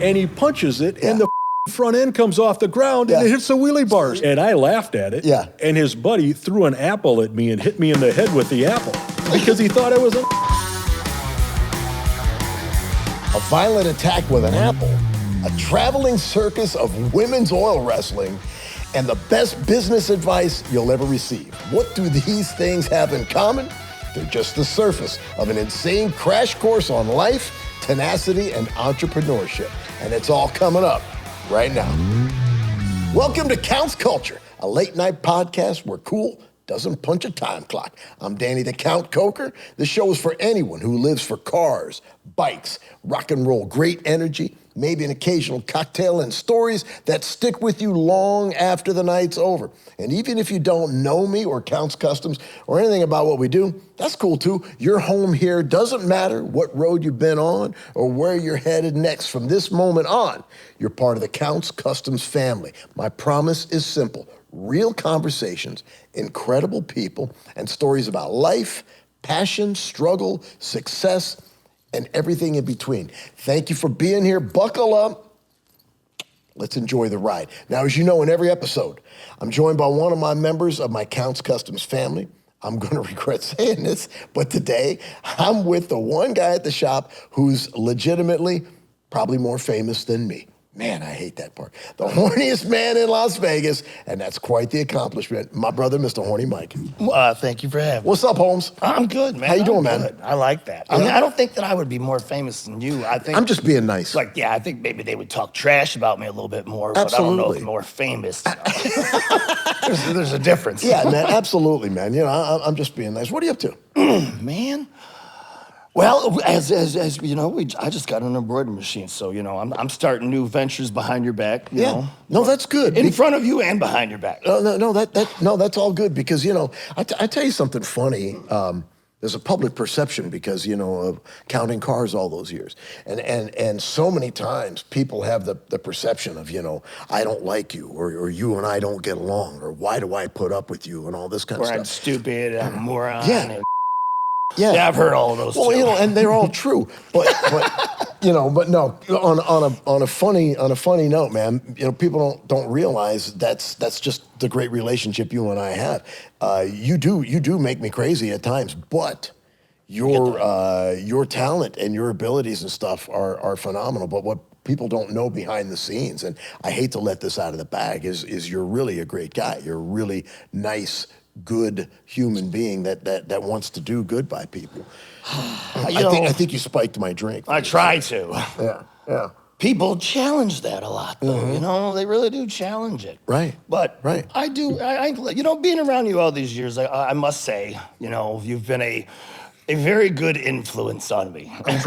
and he punches it, and the front end comes off the ground, and it hits the wheelie bars. And I laughed at it, and his buddy threw an apple at me and hit me in the head with the apple because he thought I was a violent attack with an apple, a traveling circus of women's oil wrestling, and the best business advice you'll ever receive. What do these things have in common? They're just the surface of an insane crash course on life, tenacity, and entrepreneurship. And it's all coming up right now. Welcome to Counts Culture, a late night podcast where cool doesn't punch a time clock. I'm Danny the Count Koker. This show is for anyone who lives for cars, bikes, rock and roll, great energy, maybe an occasional cocktail, and stories that stick with you long after the night's over. And even if you don't know me or Counts Customs or anything about what we do, that's cool too. Your home here doesn't matter what road you've been on or where you're headed next. From this moment on, you're part of the Counts Customs family. My promise is simple. Real conversations, incredible people, and stories about life, passion, struggle, success, and everything in between. Thank you for being here. Buckle up. Let's enjoy the ride. Now, as you know, in every episode, I'm joined by one of my members of my Counts Customs family. I'm going to regret saying this, but today I'm with the one guy at the shop who's legitimately probably more famous than me. Man, I hate that part. The horniest man in Las Vegas, and that's quite the accomplishment. My brother, Mr. Horny Mike. Thank you for having me. What's up, Holmes? I'm good, man. How you doing, man? I like that. I mean, I don't think that I would be more famous than you. I think I'm just being nice. I think maybe they would talk trash about me a little bit more, but I don't know if more famous. There's a difference. Yeah, man, absolutely, man. You know, I'm just being nice. What are you up to? Man. Well, as you know, I just got an embroidery machine, so you know, I'm starting new ventures behind your back. You know? No, that's good. In front of you and behind your back. No, that's all good because you know, I tell you something funny. There's a public perception because you know of counting cars all those years, and so many times people have the perception of I don't like you or you and I don't get along or why do I put up with you and all this kind of stuff. Or I'm stupid, I'm a moron. Yeah. Yeah, I've heard all of those. Well, too. And they're all true, but but no. On a funny note, man. People don't realize that's just the great relationship you and I have. You do make me crazy at times, but your talent and your abilities and stuff are phenomenal. But what people don't know behind the scenes, and I hate to let this out of the bag, is you're really a great guy. You're a really nice, good human being that wants to do good by people. I think you spiked my drink. I try to. Yeah. People challenge that a lot, though. They really do challenge it. Right. But right. I do. I being around you all these years, I must say, you've been a very good influence on me. I'm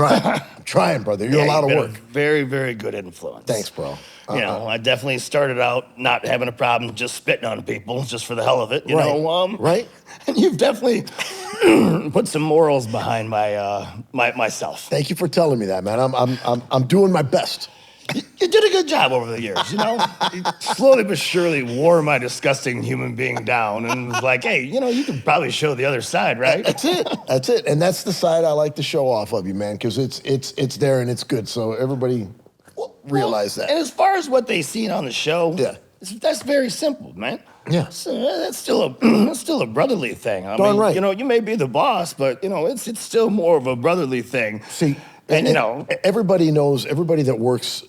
trying, brother. You're a lot of work. A very, very good influence. Thanks, bro. I definitely started out not having a problem just spitting on people just for the hell of it, you know. Right. And you've definitely put some morals behind myself. Thank you for telling me that, man. I'm doing my best. You did a good job over the years, You slowly but surely wore my disgusting human being down and was like, hey, you could probably show the other side, right? That's it. And that's the side I like to show off of you, man, because it's there and it's good. So everybody realize that. And as far as what they seen on the show, that's very simple, man. Yeah. So, that's still a brotherly thing. I mean, right. You may be the boss, but it's still more of a brotherly thing. See, and everybody that works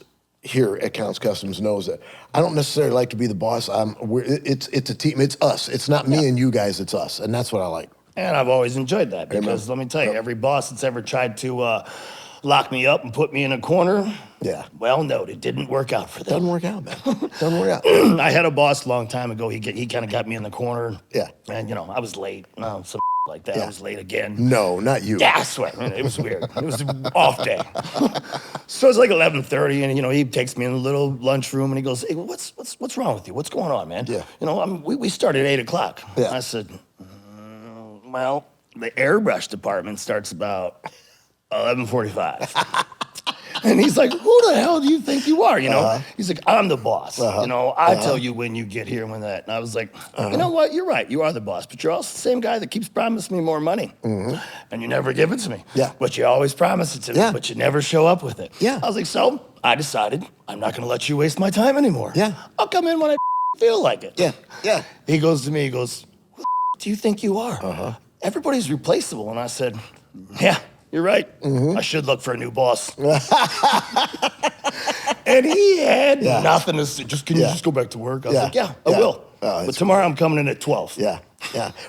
here at Counts Customs knows that I don't necessarily like to be the boss. It's a team. It's us. It's not me and you guys. It's us, and that's what I like. And I've always enjoyed that because let me tell you, every boss that's ever tried to lock me up and put me in a corner. Yeah. Well, no, it didn't work out for them. Doesn't work out, man. Doesn't work out. I had a boss a long time ago. He kind of got me in the corner. Yeah. And I was late. Some like that. Yeah. I was late again. No, not you. Yeah, I swear. It was weird. It was an off day. So it's like 11:30, and he takes me in the little lunchroom and he goes, "Hey, what's wrong with you? What's going on, man?" Yeah. We started at 8:00. Yeah. I said, well, the airbrush department starts about 11:45. And he's like, who the hell do you think you are? You know, he's like, I'm the boss. You know, I tell you when you get here and when that. And I was like, you know what? You're right. You are the boss, but you're also the same guy that keeps promising me more money. And you never give it to me. But you always promise it to me, but you never show up with it. I was like, so I decided I'm not going to let you waste my time anymore. I'll come in when I feel like it. He goes to me, he goes, who the do you think you are? Everybody's replaceable. And I said, yeah, you're right. I should look for a new boss. And he had nothing to say. Can you just go back to work? I was like, I will. But tomorrow I'm coming in at 12.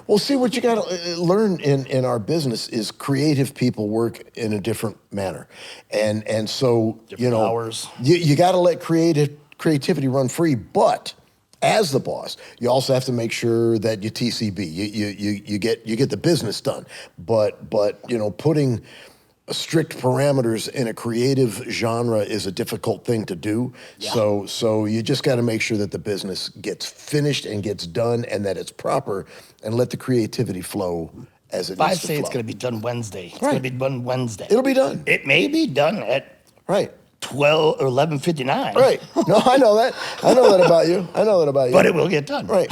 Well, see, what you got to learn in our business is creative people work in a different manner. And so, different hours. You got to let creativity run free, but as the boss, you also have to make sure that you TCB, you get the business done. But putting strict parameters in a creative genre is a difficult thing to do. So you just got to make sure that the business gets finished and gets done, and that it's proper, and let the creativity flow as it needs to flow. If I say it's going to be done Wednesday, it's going to be done Wednesday. It'll be done. It may be done at 12 or 11:59. Right. No, I know that. I know that about you. But it will get done. Right.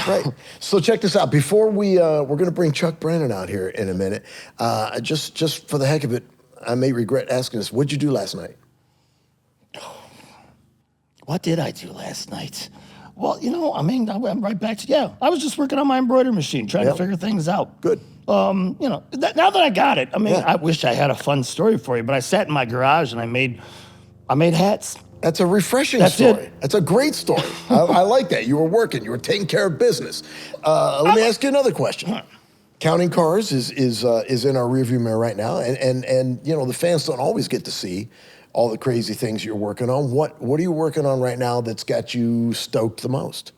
So check this out. Before we're going to bring Chuck Brennan out here in a minute. Just for the heck of it, I may regret asking this. What'd you do last night? What did I do last night? Well, I went right back to, I was just working on my embroidery machine, trying to figure things out. Good. Now that I got it, I wish I had a fun story for you, but I sat in my garage and I made hats. That's a refreshing story. That's a great story. I like that. You were working. You were taking care of business. Let me ask you another question. Counting Cars is in our rearview mirror right now, and the fans don't always get to see all the crazy things you're working on. What are you working on right now that's got you stoked the most?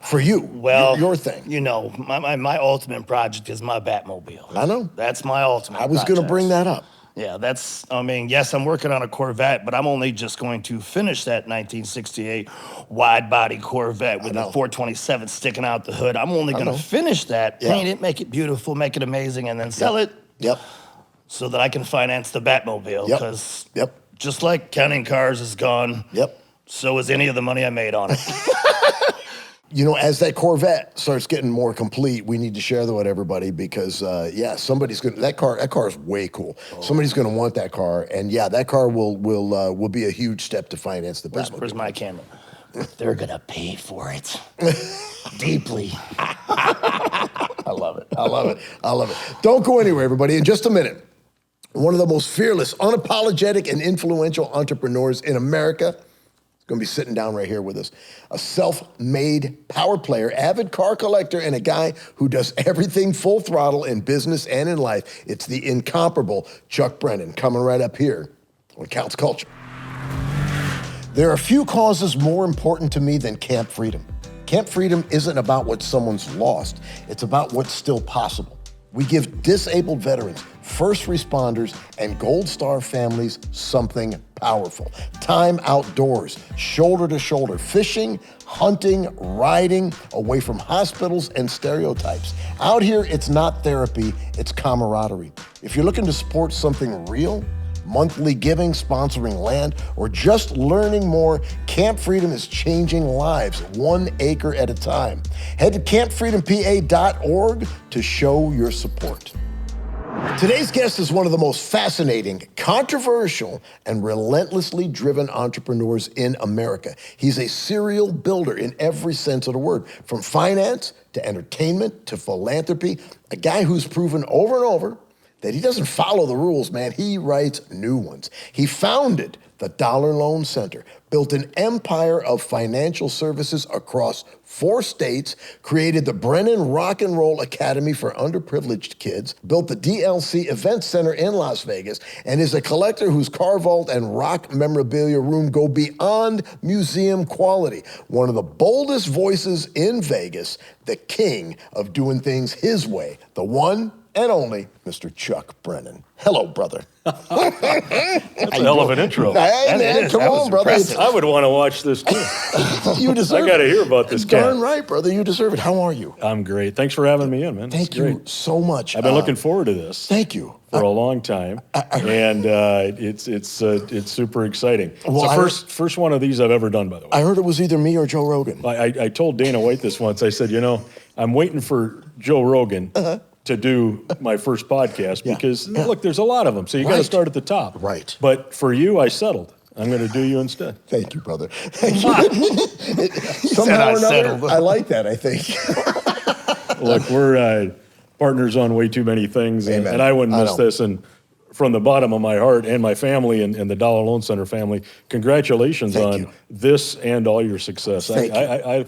For you, well, your thing. My ultimate project is my Batmobile. I know. That's my ultimate I was going to bring that up. Yeah, yes, I'm working on a Corvette, but I'm only just going to finish that 1968 wide-body Corvette with the 427 sticking out the hood. I'm only going to finish that, paint it, make it beautiful, make it amazing, and then sell it so that I can finance the Batmobile. Because just like Counting Cars is gone, so is any of the money I made on it. As that Corvette starts getting more complete, we need to share that with everybody because, somebody's gonna. That car is way cool. Somebody's gonna want that car, and that car will be a huge step to finance the Batmobile. Where's my camera? They're gonna pay for it deeply. I love it. Don't go anywhere, everybody. In just a minute, one of the most fearless, unapologetic, and influential entrepreneurs in America going to be sitting down right here with us. A self-made power player, avid car collector, and a guy who does everything full throttle in business and in life. It's the incomparable Chuck Brennan coming right up here on Counts Culture. There are few causes more important to me than Camp Freedom. Camp Freedom isn't about what someone's lost. It's about what's still possible. We give disabled veterans, first responders, and Gold Star families something powerful. Time outdoors, shoulder to shoulder, fishing, hunting, riding, away from hospitals and stereotypes. Out here, it's not therapy, it's camaraderie. If you're looking to support something real, monthly giving, sponsoring land, or just learning more, Camp Freedom is changing lives 1 acre at a time. Head to campfreedompa.org to show your support. Today's guest is one of the most fascinating, controversial, and relentlessly driven entrepreneurs in America. He's a serial builder in every sense of the word, from finance to entertainment to philanthropy, a guy who's proven over and over that he doesn't follow the rules, man. He writes new ones. He founded the Dollar Loan Center, built an empire of financial services across 4 states, created the Brennan Rock and Roll Academy for underprivileged kids, built the DLC Event Center in Las Vegas, and is a collector whose car vault and rock memorabilia room go beyond museum quality. One of the boldest voices in Vegas, the king of doing things his way, the one and only Mr. Chuck Brennan. Hello, brother. That's a hell of an intro. Hey, man, come on, brother. I would want to watch this too. You deserve it. I got to hear about this cat. Darn right, brother. You deserve it. How are you? I'm great. Thanks for having me in, man. Thank you so much. I've been looking forward to this. Thank you. for a long time, and it's super exciting. Well, it's the first one of these I've ever done, by the way. I heard it was either me or Joe Rogan. I told Dana White this once. I said, I'm waiting for Joe Rogan to do my first podcast because, look, there's a lot of them, so you got to start at the top. Right. But for you, I settled. I'm going to do you instead. Thank you, brother. Thank you. Somehow or another, I like that, I think. Look, we're partners on way too many things, and I wouldn't miss this. And from the bottom of my heart and my family and the Dollar Loan Center family, congratulations on this and all your success. I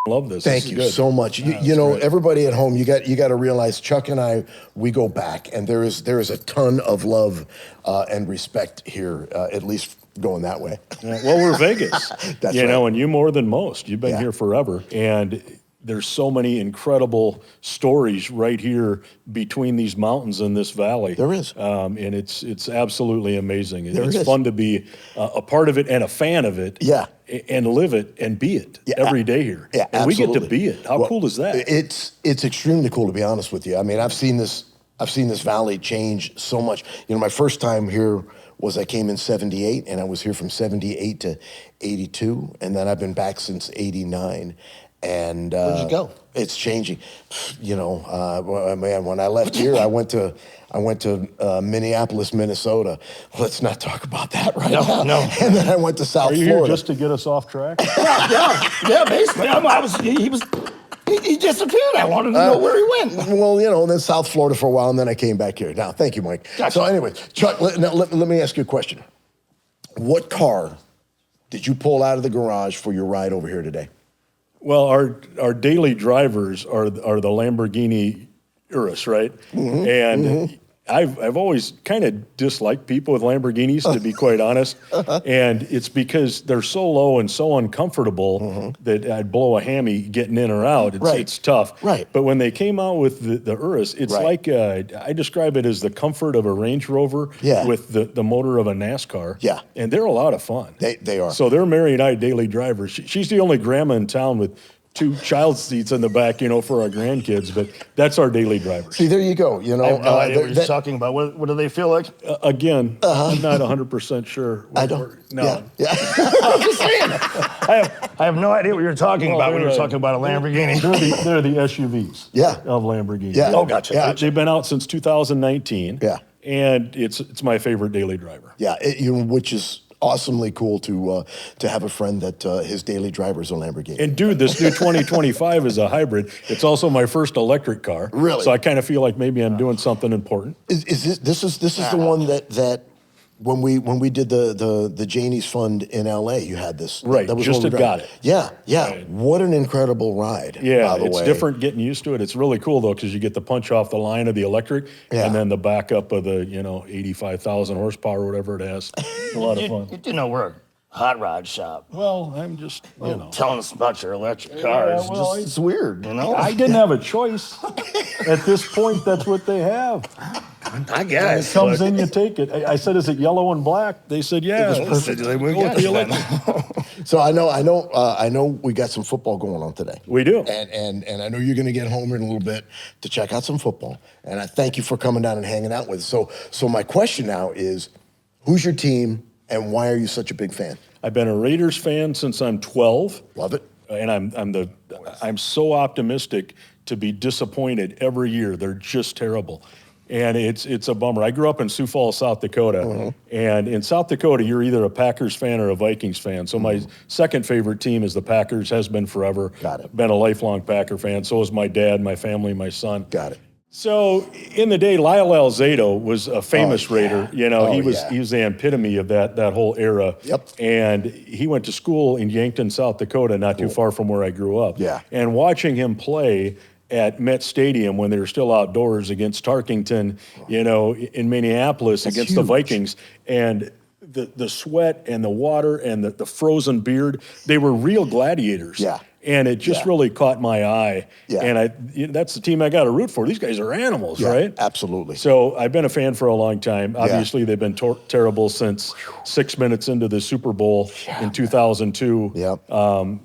love this. Thank you so much. You know, everybody at home, you got to realize Chuck and I, we go back, and there is a ton of love and respect here, at least going that way. Well, we're Vegas, That's and you more than most. You've been here forever, and there's so many incredible stories right here between these mountains and this valley. There is. And it's absolutely amazing. It's fun to be a part of it and a fan of it. Yeah. And live it and be it every day here. Yeah, and absolutely. we get to be it. How cool is that? It's extremely cool, to be honest with you. I mean, I've seen this valley change so much. My first time here was I came in 78, and I was here from 78 to 82, and then I've been back since 89. And where'd you go? It's changing. Man, when I left here, I went to Minneapolis, Minnesota. Let's not talk about that right now. No. And then I went to South Florida. Florida. Here just to get us off track? yeah, basically. He disappeared. I wanted to know where he went. Well, then South Florida for a while, and then I came back here. Now, thank you, Mike. Gotcha. So anyway, Chuck, let me ask you a question. What car did you pull out of the garage for your ride over here today? Well, our daily drivers are the Lamborghini Urus, right? Mm-hmm. And I've always kind of disliked people with Lamborghinis, to be quite honest. And it's because they're so low and so uncomfortable that I'd blow a hammy getting in or out. It's tough. Right. But when they came out with the Urus, it's like, I describe it as the comfort of a Range Rover with the motor of a NASCAR. Yeah. And they're a lot of fun. They are. So they're Mary and I daily drivers. She's the only grandma in town with 2 child seats in the back, for our grandkids, but that's our daily drivers. See, there you go. I have no idea what you're talking about. What do they feel like? Again, I'm not 100% sure. I don't. No. Yeah. I'm just saying. I have no idea what you're talking about when you're talking about a Lamborghini. They're the SUVs of Lamborghini. Yeah. Oh, gotcha. Yeah. They've been out since 2019. Yeah. And it's my favorite daily driver. Yeah, which is awesomely cool to have a friend that his daily driver is a Lamborghini. And dude, this new 2025 is a hybrid. It's also my first electric car. Really? So I kind of feel like maybe I'm doing something important. Is this the one that when we did the Janie's Fund in LA, you had this. Right, that was just got it. Yeah. Right. What an incredible ride. Yeah, by the it's way. different getting used to it. It's really cool though, because you get the punch off the line of the electric and then the backup of the 85,000 horsepower or whatever it has. It's a lot of fun. You do know we're a hot rod shop. Well, I'm just telling us about your electric cars. It's weird, I didn't have a choice. At this point, that's what they have. I guess. It comes in, you take it. I said, "Is it yellow and black?" They said, "Yeah." So I know we got some football going on today. We do. And I know you're going to get home in a little bit to check out some football. And I thank you for coming down and hanging out with us. So my question now is, who's your team and why are you such a big fan? I've been a Raiders fan since I'm 12. Love it. And I'm so optimistic to be disappointed every year. They're just terrible. And it's a bummer. I grew up in Sioux Falls, South Dakota. And in South Dakota, you're either a Packers fan or a Vikings fan. So my second favorite team is the Packers, has been forever. Got it. Been a lifelong Packer fan. So is my dad, my family, my son. Got it. So in the day, Lyle Alzado was a famous Raider. He was the epitome of that whole era. Yep. And he went to school in Yankton, South Dakota, not too far from where I grew up. Yeah. And watching him play at Met Stadium when they were still outdoors against Tarkington, in Minneapolis against the Vikings, and the sweat and the water and the frozen beard, they were real gladiators. Yeah. And it just Yeah. really caught my eye. Yeah. And that's the team I got to root for. These guys are animals, Yeah, right? absolutely. So I've been a fan for a long time. Obviously, they've been terrible since 6 minutes into the Super Bowl in 2002 Yep.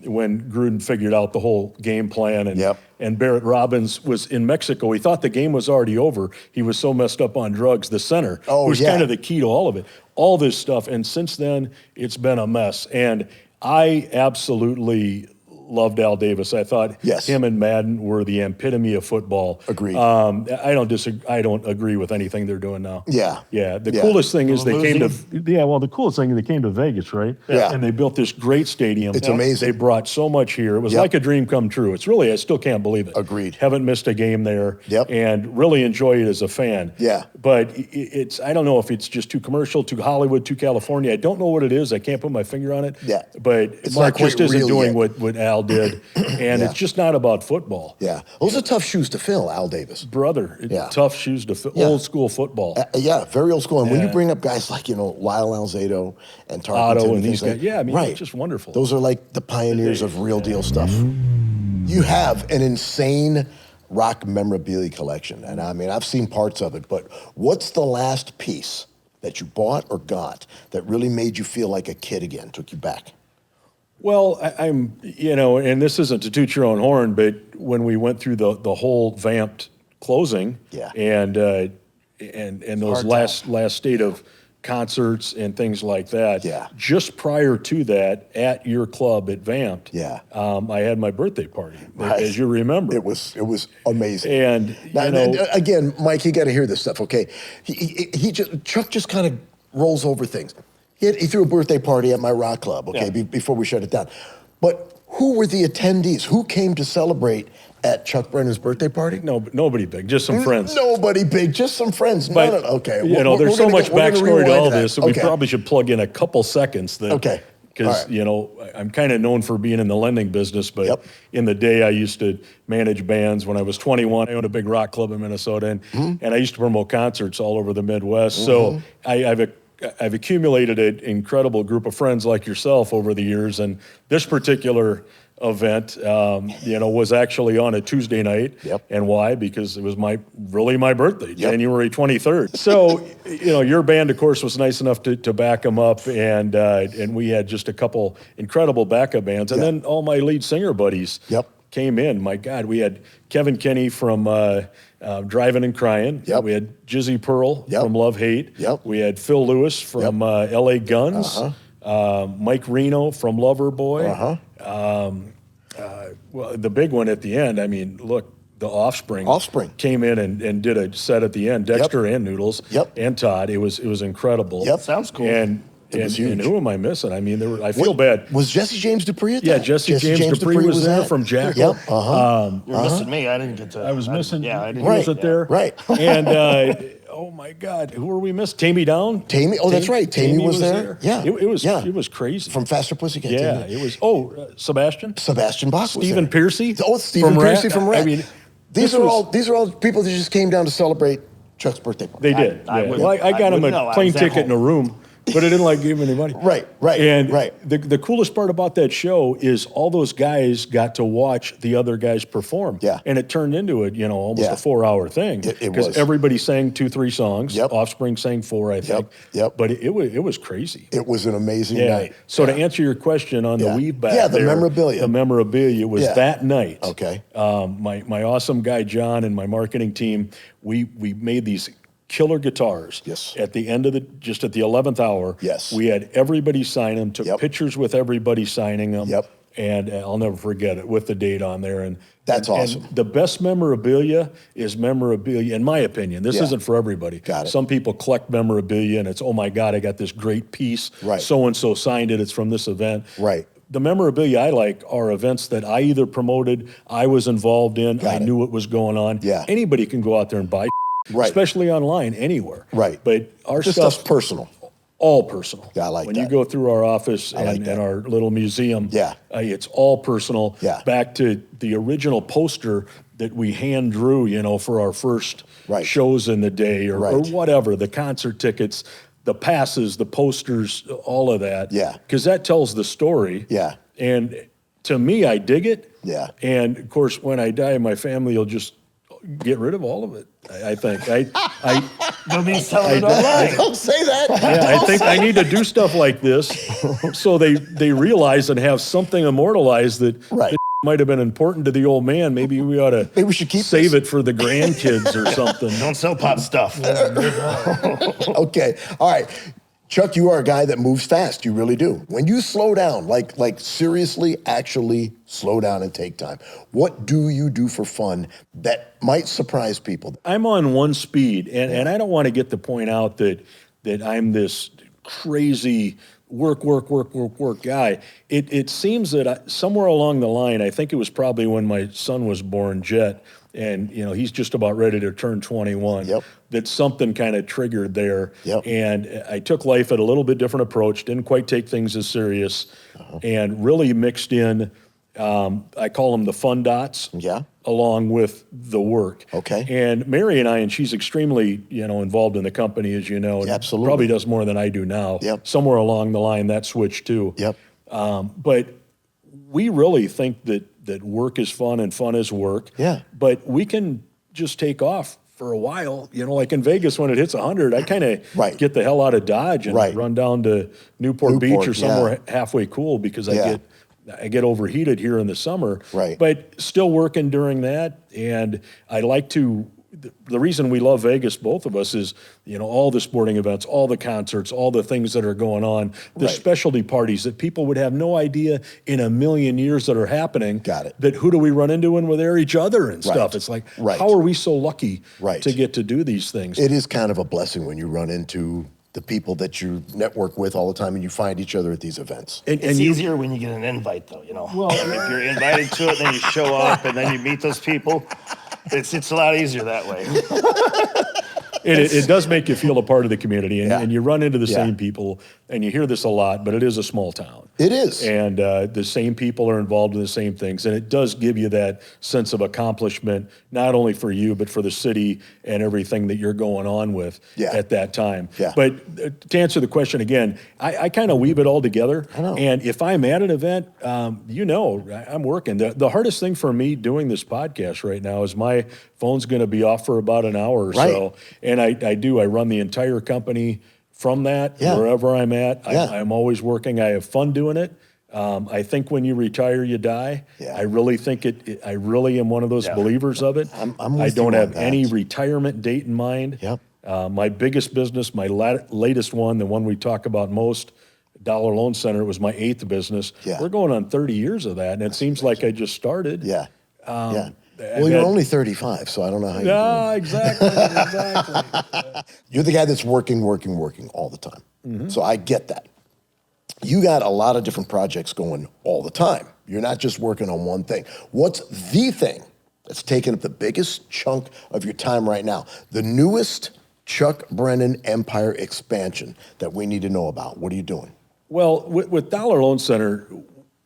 when Gruden figured out the whole game plan. And, Yep. and Barrett Robbins was in Mexico. He thought the game was already over. He was so messed up on drugs, the center, Oh, who's yeah. kind of the key to all of it. All this stuff. And since then, it's been a mess. And I absolutely loved Al Davis. I thought Yes. him and Madden were the epitome of football. Agreed. I don't disagree. I don't agree with anything they're doing now. Yeah. Yeah. The Yeah. coolest thing is they came to. Losing. Yeah. Well, the coolest thing is they came to Vegas, right? Yeah. And they built this great stadium. It's amazing. They brought so much here. It was Yep. like a dream come true. It's really. I still can't believe it. Agreed. Haven't missed a game there. Yep. And really enjoy it as a fan. Yeah. But it's. I don't know if it's just too commercial, too Hollywood, too California. I don't know what it is. I can't put my finger on it. Yeah. But It's Mark not quite just isn't real doing yet. what Al did, and Yeah. it's just not about football. Yeah. Those are tough shoes to fill, Al Davis. Brother, Yeah. tough shoes to fill. Yeah. Old school football. Yeah, very old school. And when you Yeah. bring up guys like, Lyle Alzado and Tarkenton Otto and things these guys. Yeah, I mean, right. it's just wonderful. Those are like the pioneers of real deal stuff. You have an insane rock memorabilia collection. And I mean, I've seen parts of it, but what's the last piece that you bought or got that really made you feel like a kid again, took you back? Well, I'm, and this isn't to toot your own horn, but when we went through the whole vamped closing, Yeah. and those last state of concerts and things like that, Yeah. just prior to that, at your club at Vamped, Yeah. I had my birthday party, Right. as you remember. It was amazing. And, Now, you know, again, Mike, you got to hear this stuff, okay? Chuck just kind of rolls over things. He threw a birthday party at my rock club, okay, Yeah. before we shut it down. But who were the attendees? Who came to celebrate at Chuck Brennan's birthday party? no, nobody big, just some friends. Nobody big, just some friends. But, Okay. there's so much backstory to all that. this, so we probably should plug in a couple seconds. Okay. Because, All right. I'm kind of known for being in the lending business, but Yep. in the day I used to manage bands. When I was 21, I owned a big rock club in Minnesota, Mm-hmm. and I used to promote concerts all over the Midwest. So I've accumulated an incredible group of friends like yourself over the years, and this particular event, was actually on a Tuesday night. Yep. And why? Because it was my birthday, January 23rd. So, your band, of course, was nice enough to back them up, and we had just a couple incredible backup bands, and Yep. then all my lead singer buddies Yep. came in. My God, we had Kevin Kinney from Driving and Crying. Yep. We had Jizzy Pearl Yep. from Love Hate. Yep. We had Phil Lewis from LA Guns. Mike Reno from Loverboy. Well, the big one at the end, I mean, look, the Offspring came in and did a set at the end, Dexter and Noodles and Todd. It was incredible. Yep. Sounds cool. And was huge. who am I missing? I mean, I feel bad. Was Jesse James Dupree at that? Yeah, Jesse James Dupree was there at- from Jackal. Yep. You're missing me. I didn't get to. I was missing. Yeah, I didn't. He Right. wasn't there. Right. And oh my God, who were we missing? Tammy Down. Tammy. Oh, that's right. Tammy was there. Yeah. It was crazy. From Faster Pussycat. Yeah, Tammy. it was. Sebastian. Sebastian Bach was Stephen there. Piercy. Oh, Stephen from Piercy Rat. from Rat. I mean, these are all people that just came down to celebrate Chuck's birthday party. They did. I yeah. wouldn't- Well, I got I him wouldn't a know. I plane was at ticket in a home. room, but I didn't like giving any money. Right. And right. the coolest part about that show is all those guys got to watch the other guys perform. Yeah. And it turned into almost Yeah. a 4-hour thing. It Because was. everybody sang 2-3 songs. Yep. Offspring sang 4, I think. Yep. But it was crazy. It was an amazing Yeah. night. So to answer your question on Yeah. the weave back Yeah, the there, memorabilia. The memorabilia was Yeah. that night. Okay. My awesome guy John and my marketing team, we made these killer guitars. Yes. At the end of just at the 11th hour. Yes. We had everybody sign them. Took Yep. pictures with everybody signing them. Yep. And I'll never forget it with the date on there. And That's and awesome. the best memorabilia is memorabilia, in my opinion. This Yeah. isn't for everybody. Got it. Some people collect memorabilia, and it's, oh my God, I got this great piece. Right. So and so signed it. It's from this event. Right. The memorabilia I like are events that I either promoted, I was involved in, Got I it. knew what was going on. Yeah. Anybody can go out there and buy, Right. especially online, anywhere. Right. But our This stuff's stuff's personal. all personal. Yeah, I like when that. you go through our office I like and that. our little museum, Yeah. It's all personal. Yeah. Back to the original poster that we hand drew, for our first Right. shows in the day or Right. whatever, the concert tickets, the passes, the posters, all of that. Yeah. Because that tells the story. Yeah. And to me, I dig it. Yeah. And of course, when I die, my family will just get rid of all of it. I think. They'll be selling it online. Don't say that. Yeah, I think I need to do stuff like this so they realize and have something immortalized that, Right. that might have been important to the old man. Maybe we ought to Maybe we should keep save it for the grandkids or something. Don't sell pop stuff. Okay. All right. Chuck, you are a guy that moves fast. You really do. When you slow down, like seriously, actually slow down and take time, what do you do for fun that might surprise people? I'm on one speed, and I don't want to get to point out that I'm this crazy work guy. It seems that somewhere along the line, I think it was probably when my son was born, Jet, and he's just about ready to turn 21. Yep. That something kind of triggered there. Yep. And I took life at a little bit different approach, didn't quite take things as serious, and really mixed in, I call them the fun dots, along with the work. Okay. And Mary and I, and she's extremely, involved in the company, as you know. And absolutely. Probably does more than I do now. Yep. Somewhere along the line, that switched too. Yep. But we really think that work is fun and fun is work. Yeah. But we can just take off for a while, like in Vegas when it hits 100, I kind of get the hell out of Dodge and run down to Newport Beach or somewhere halfway cool because I get overheated here in the summer. Right. But still working during that, and I like to. The reason we love Vegas, both of us, is all the sporting events, all the concerts, all the things that are going on, the specialty parties that people would have no idea in a million years that are happening. Got it. That who do we run into when we're there? Each other and stuff. It's like, how are we so lucky to get to do these things? It is kind of a blessing when you run into the people that you network with all the time and you find each other at these events. And it's easier when you get an invite, though. Well, if you're invited to it, then you show up and then you meet those people. It's a lot easier that way. It does make you feel a part of the community, and you run into the same people, and you hear this a lot, but it is a small town. It is. And the same people are involved in the same things, and it does give you that sense of accomplishment, not only for you, but for the city and everything that you're going on with at that time. Yeah. But to answer the question again, I kind of weave it all together. I know. And if I'm at an event, I'm working. The hardest thing for me doing this podcast right now is my phone's going to be off for about an hour or so. And I run the entire company from that, wherever I'm at. I'm always working. I have fun doing it. I think when you retire, you die. I really think I really am one of those believers of it. I don't have any retirement date in mind. My biggest business, my latest one, the one we talk about most, Dollar Loan Center, was my 8th business. We're going on 30 years of that, and it seems like I just started. Well, you're only 35, so I don't know how you're doing. Exactly. You're the guy that's working all the time. Mm-hmm. So I get that. You got a lot of different projects going all the time. You're not just working on one thing. What's the thing that's taking up the biggest chunk of your time right now? The newest Chuck Brennan Empire expansion that we need to know about. What are you doing? Well, with Dollar Loan Center,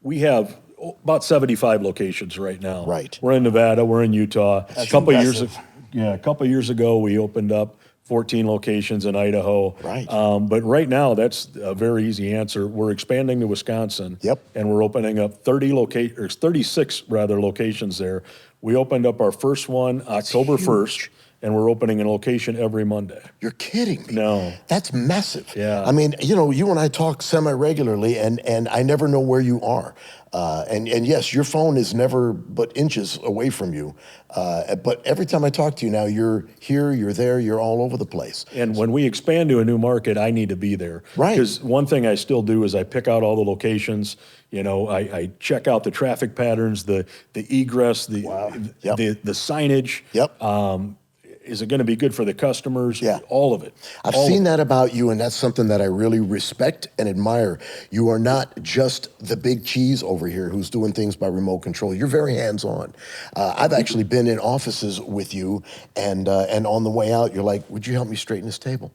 we have about 75 locations right now. Right. We're in Nevada. We're in Utah. That's a couple impressive. of years ago, we opened up 14 locations in Idaho. Right. But right now, that's a very easy answer. We're expanding to Wisconsin. And we're opening up 36 locations there. We opened up our first one October 1st. And we're opening a location every Monday. You're kidding me. No. That's massive. Yeah. I mean, you and I talk semi-regularly, and I never know where you are. And yes, your phone is never but inches away from you. But every time I talk to you now, you're here, you're there, you're all over the place. And when we expand to a new market, I need to be there. Right. Because one thing I still do is I pick out all the locations. I check out the traffic patterns, the egress, the signage. Is it going to be good for the customers? All of it. I've seen that about you, and that's something that I really respect and admire. You are not just the big cheese over here who's doing things by remote control. You're very hands-on. I've actually been in offices with you, and on the way out, you're like, would you help me straighten this table?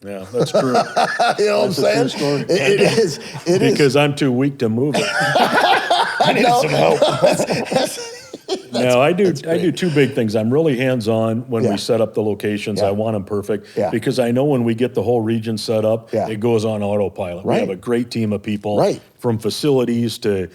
Yeah, that's true. You know what I'm saying? It is. Because I'm too weak to move it. I need some help. No, I do two big things. I'm really hands-on when we set up the locations. I want them perfect because I know when we get the whole region set up, it goes on autopilot. We have a great team of people from facilities to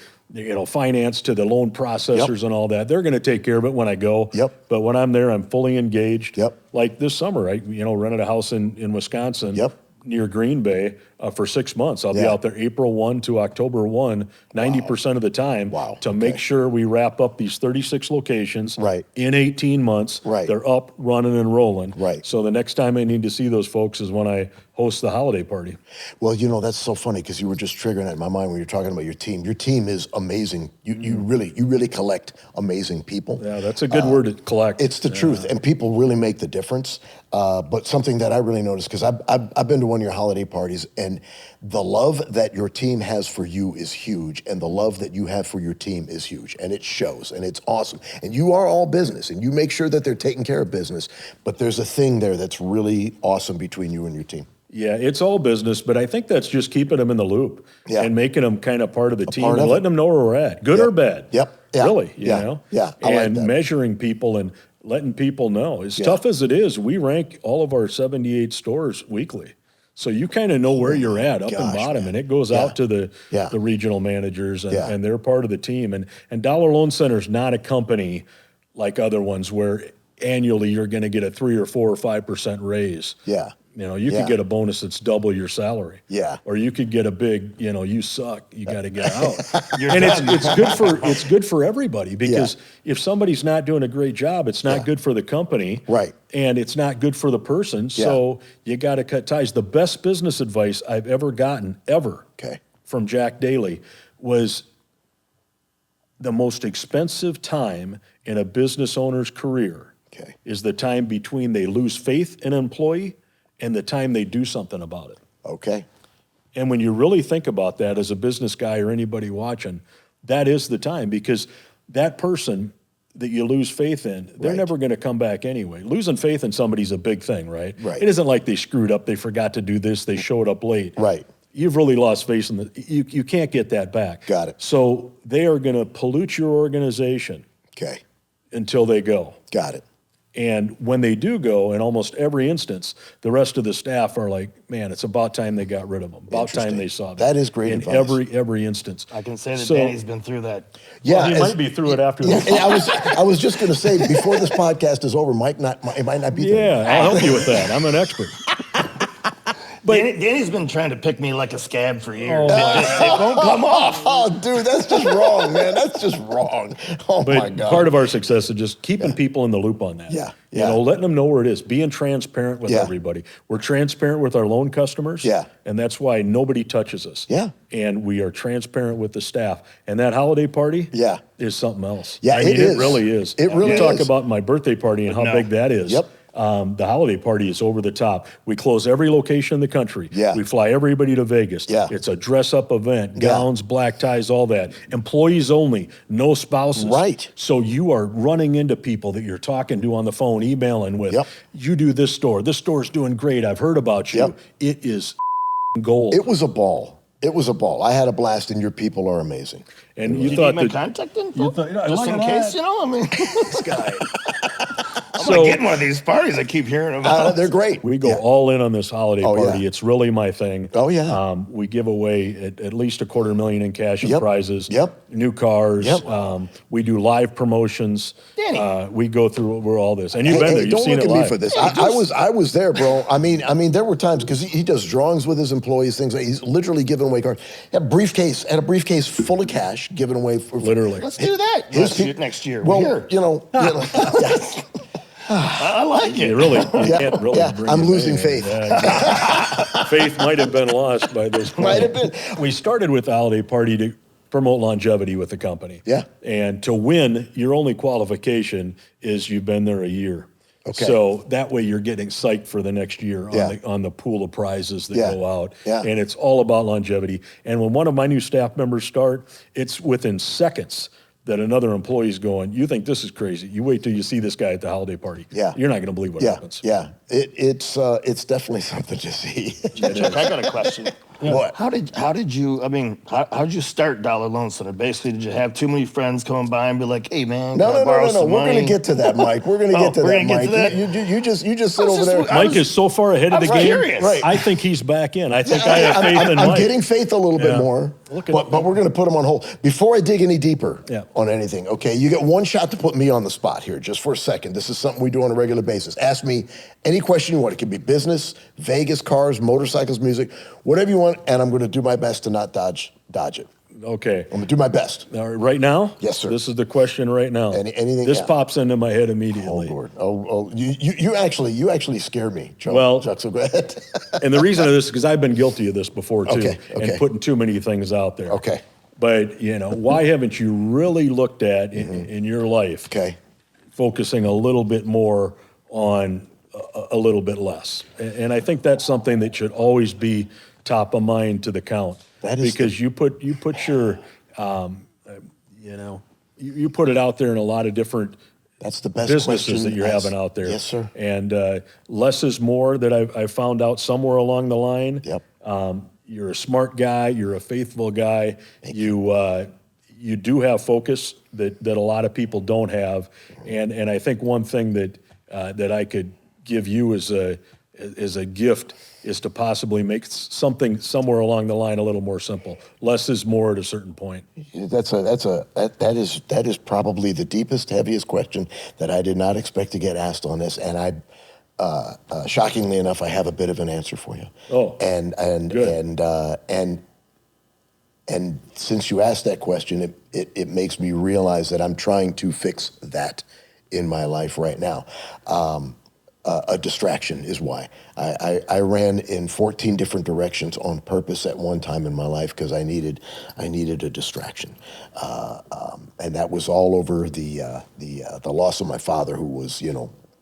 finance to the loan processors and all that. They're going to take care of it when I go. Yep. But when I'm there, I'm fully engaged. Yep. Like this summer, I rented a house in Wisconsin. Yep. Near Green Bay for 6 months. I'll be out there April 1 to October 1, 90% of the time to make sure we wrap up these 36 locations in 18 months. They're up, running, and rolling. So the next time I need to see those folks is when I host the holiday party. Well, that's so funny because you were just triggering it in my mind when you're talking about your team. Your team is amazing. You really collect amazing people. Yeah, that's a good word to collect. It's the truth, and people really make the difference. But something that I really noticed, because I've been to one of your holiday parties, and the love that your team has for you is huge, and the love that you have for your team is huge, and it shows, and it's awesome. And you are all business, and you make sure that they're taking care of business, but there's a thing there that's really awesome between you and your team. Yeah, it's all business, but I think that's just keeping them in the loop and making them kind of part of the team and letting them know where we're at, good or bad. Really, you know? Yeah, I and like that. Measuring people and letting people know. As tough as it is, we rank all of our 78 stores weekly. So you kind of know where you're at, up and bottom, and it goes out to the regional managers, and they're part of the team. And Dollar Loan Center is not a company like other ones where annually you're going to get a 3 or 4 or 5% raise. You could get a bonus that's double your salary. Or you could get a big, you suck, you got to get out. And it's good for everybody, because if somebody's not doing a great job, it's not good for the company. And it's not good for the person. So you got to cut ties. The best business advice I've ever gotten, from Jack Daly, was the most expensive time in a business owner's career is the time between they lose faith in an employee and the time they do something about it. And when you really think about that as a business guy or anybody watching, that is the time, because that person that you lose faith in, they're never going to come back anyway. Losing faith in somebody's a big thing, right? It isn't like they screwed up, they forgot to do this, they showed up late. You've really lost faith in you can't get that back. So they are going to pollute your organization until they go. And when they do go, in almost every instance, the rest of the staff are like, man, it's about time they got rid of them. About time they saw that. That is great advice. In every instance. I can say that Danny's been through that. Well, he might be through it after this. I was just going to say, before this podcast is over, it might not be there. Yeah, I'll help you with that. I'm an expert. Danny's been trying to pick me like a scab for years. It won't come off. Oh, dude, that's just wrong, man. That's just wrong. Oh, my God. Part of our success is just keeping people in the loop on that. Letting them know where it is. Being transparent with everybody. We're transparent with our loan customers. And that's why nobody touches us. And we are transparent with the staff. And that holiday party is something else. It really is. It really is. You talk about my birthday party and how big that is. The holiday party is over the top. We close every location in the country. We fly everybody to Vegas. It's a dress-up event, gowns, black ties, all that. Employees only, no spouses. So you are running into people that you're talking to on the phone, emailing with. You do this store. This store's doing great. I've heard about you. It is gold. It was a ball. It was a ball. I had a blast, and your people are amazing. And you thought my contact info? Just in case, this guy. I'm going to get one of these parties I keep hearing about. They're great. We go all in on this holiday party. It's really my thing. We give away at least $250,000 in cash and prizes. New cars. We do live promotions. Danny. We go through all this. And you've been there. You've seen it live. Don't look at me for this. I was there, bro. I mean, there were times, because he does drawings with his employees, things like he's literally giving away cards. Had a briefcase full of cash given away. Literally. Let's do that next year. Well, I like it. You can't really bring I'm it losing back. faith. Faith might have been lost by this point. Might have been. We started with the holiday party to promote longevity with the company. And to win, your only qualification is you've been there a year. So that way you're getting psyched for the next year on the pool of prizes that go out. And it's all about longevity. And when one of my new staff members start, it's within seconds that another employee's going, you think this is crazy. You wait till you see this guy at the holiday party. You're not going to believe what happens. It's definitely something to see. Chuck, I got a question. What? How did you? I mean, how did you start Dollar Loan Center? Basically, did you have too many friends coming by and be like, "Hey, man, No. We're some going money?" to get to that, Mike. We're going to get to we're that, gonna Mike. get to that? You just sit over there. Mike is so far ahead of the game. curious. Right. I think he's back in. I think I have faith in I'm Mike. getting faith a little bit more, Look at- but we're going to put him on hold. Before I dig any deeper Yeah. on anything, okay, you get one shot to put me on the spot here just for a second. This is something we do on a regular basis. Ask me any question you want. It could be business, Vegas, cars, motorcycles, music, whatever you want, and I'm going to do my best to not dodge it. Okay. I'm going to do my best. All right, right now? Yes, sir. This is the question right now. Anything? This Yeah. pops into my head Oh, immediately. Lord. Oh, you actually scare me, Chuck. Well- Chuck, so go ahead. And the reason of this is because I've been guilty of this before too, Okay. and putting too many things out there. Okay. But why haven't you really looked at in your life Okay. focusing a little bit more on a little bit less? And I think that's something that should always be top of mind to the count. That is because you put your you put it out there in a lot of different That's the best businesses question that you're asked. having out there. Yes, sir. And less is more that I've found out somewhere along the line. Yep. You're a smart guy. You're a faithful guy. You do have focus that a lot of people don't have. And I think one thing that I could give you as a gift is to possibly make something somewhere along the line a little more simple. Less is more at a certain point. That is probably the deepest, heaviest question that I did not expect to get asked on this, and shockingly enough, I have a bit of an answer for you. Oh, and since you asked that question, it makes me realize that I'm trying to fix that in my life right now. A distraction is why. I ran in 14 different directions on purpose at one time in my life because I needed a distraction, and that was all over the loss of my father, who was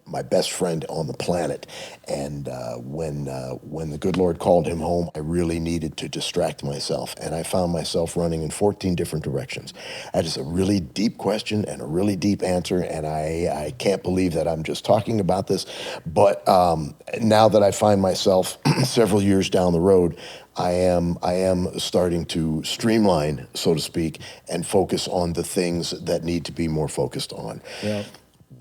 my best friend on the planet. And when the good Lord called him home, I really needed to distract myself, and I found myself running in 14 different directions. That is a really deep question and a really deep answer, and I can't believe that I'm just talking about this. But now that I find myself several years down the road, I am starting to streamline, so to speak, and focus on the things that need to be more focused on. Yeah.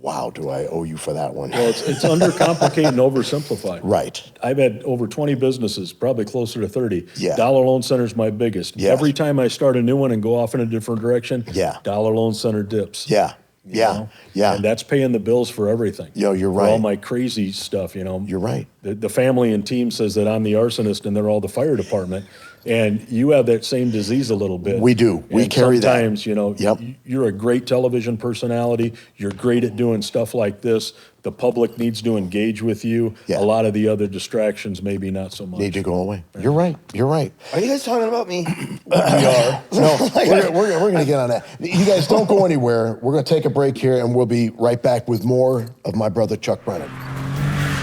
Wow, do I owe you for that one? Well, it's undercomplicated and oversimplified. Right. I've had over 20 businesses, probably closer to 30. Yeah. Dollar Loan Center's my biggest. Yeah. Every time I start a new one and go off in a different direction, Yeah. Dollar Loan Center dips. Yeah. you Yeah. know? Yeah. And that's paying the bills for everything. Yo, you're For all right. my crazy stuff, You're right. The family and team says that I'm the arsonist and they're all the fire department. And you have that same disease a little bit. We do. We And carry that. sometimes, Yep. you're a great television personality. You're great at doing stuff like this. The public needs to engage with you. Yeah. A lot of the other distractions, maybe not so much. Need to go away. You're right. You're right. Are you guys talking about me? We are. No, we're going to get on that. You guys don't go anywhere. We're going to take a break here, and we'll be right back with more of my brother Chuck Brennan.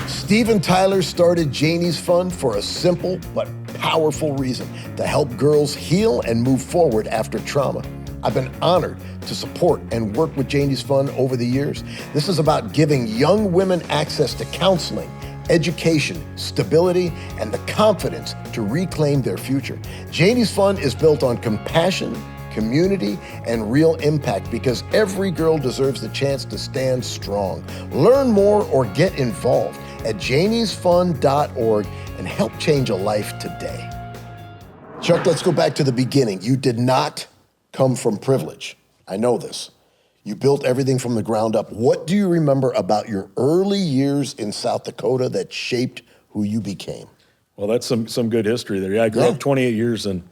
Steven Tyler started Janie's Fund for a simple but powerful reason: to help girls heal and move forward after trauma. I've been honored to support and work with Janie's Fund over the years. This is about giving young women access to counseling, education, stability, and the confidence to reclaim their future. Janie's Fund is built on compassion, community, and real impact, because every girl deserves the chance to stand strong. Learn more or get involved at janiesfund.org and help change a life today. Chuck, let's go back to the beginning. You did not come from privilege. I know this. You built everything from the ground up. What do you remember about your early years in South Dakota that shaped who you became? Well, that's some good history there. Yeah, I grew up 28 years in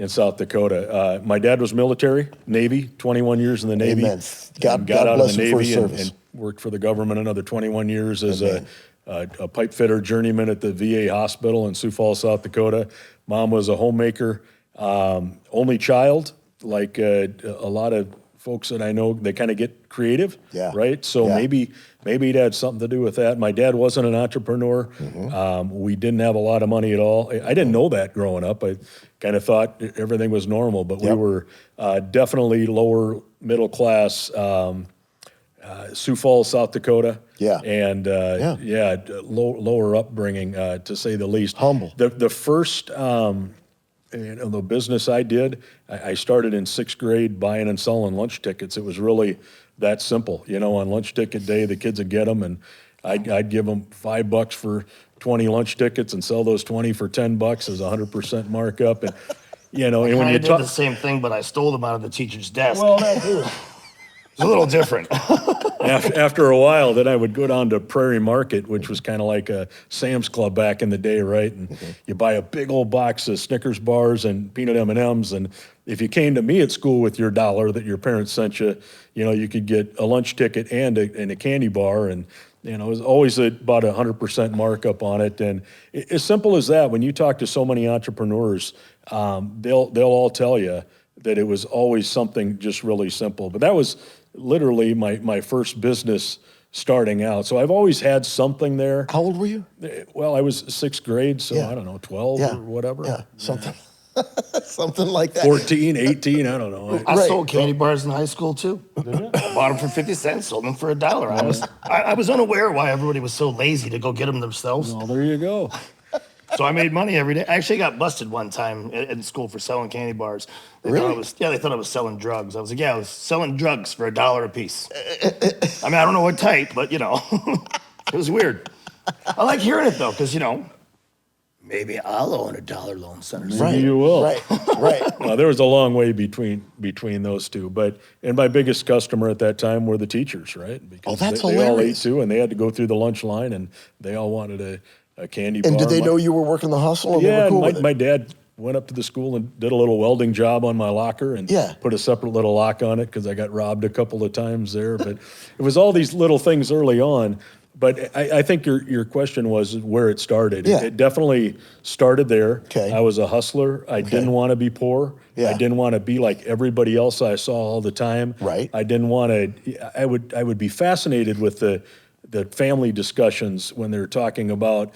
South Dakota. My dad was military, Navy, 21 years in the Navy. Amen. God Got out of bless the him for his Navy service. and worked for the government another 21 years as Amen. a pipe fitter journeyman at the VA hospital in Sioux Falls, South Dakota. Mom was a homemaker, only child. Like a lot of folks that I know, they kind of get creative, Yeah. right? So Yeah. maybe it had something to do with that. My dad wasn't an entrepreneur. We didn't have a lot of money at all. I didn't know that growing up. I kind of thought everything was normal, but we Yep. were definitely lower middle class, Sioux Falls, South Dakota. Yeah. And lower upbringing, to say the least. Humble. The first the business I did, I started in 6th grade buying and selling lunch tickets. It was really that simple. On lunch ticket day, the kids would get them, and I'd give them $5 for 20 lunch tickets and sell those 20 for $10 as 100% markup. And and when you did talk the same thing, but I stole them out of the teacher's desk. well, that too. It's a little different. After a while, then I would go down to Prairie Market, which was kind of like a Sam's Club back in the day, right? And you buy a big old box of Snickers bars and peanut M&Ms, and if you came to me at school with your $1 that your parents sent you, you could get a lunch ticket and a candy bar, and it was always about 100% markup on it. And as simple as that, when you talk to so many entrepreneurs, they'll all tell you that it was always something just really simple. But that was literally my first business starting out. So I've always had something there. How old were you? Well, I was 6th grade, so I don't know, 12 or whatever. Yeah, something. Something like that. 14, 18, I don't know. I sold candy bars in high school too. Bought them for 50 cents, sold them for $1. I was unaware why everybody was so lazy to go get them themselves. Well, there you go. So I made money every day. I actually got busted one time in school for selling candy bars. They thought I was selling drugs. I was like, I was selling drugs for $1 a piece. I mean, I don't know what type, but it was weird. I like hearing it though, because maybe I'll own a dollar loan center. Maybe you will. Right. Well, there was a long way between those two, and my biggest customer at that time were the teachers, right? Because that's they all ate hilarious. too, and they had to go through the lunch line, and they all wanted a candy bar. And did they know you were working the hustle? And they Yeah, were cool and with it? my dad went up to the school and did a little welding job on my locker and put a separate little lock on it because I got robbed a couple of times there. But it was all these little things early on. But I think your question was where it started. Yeah. It definitely started there. Okay. I was a hustler. I didn't want to be poor. Yeah. I didn't want to be like everybody else I saw all the time. Right. I didn't want to. I would be fascinated with the family discussions when they're talking about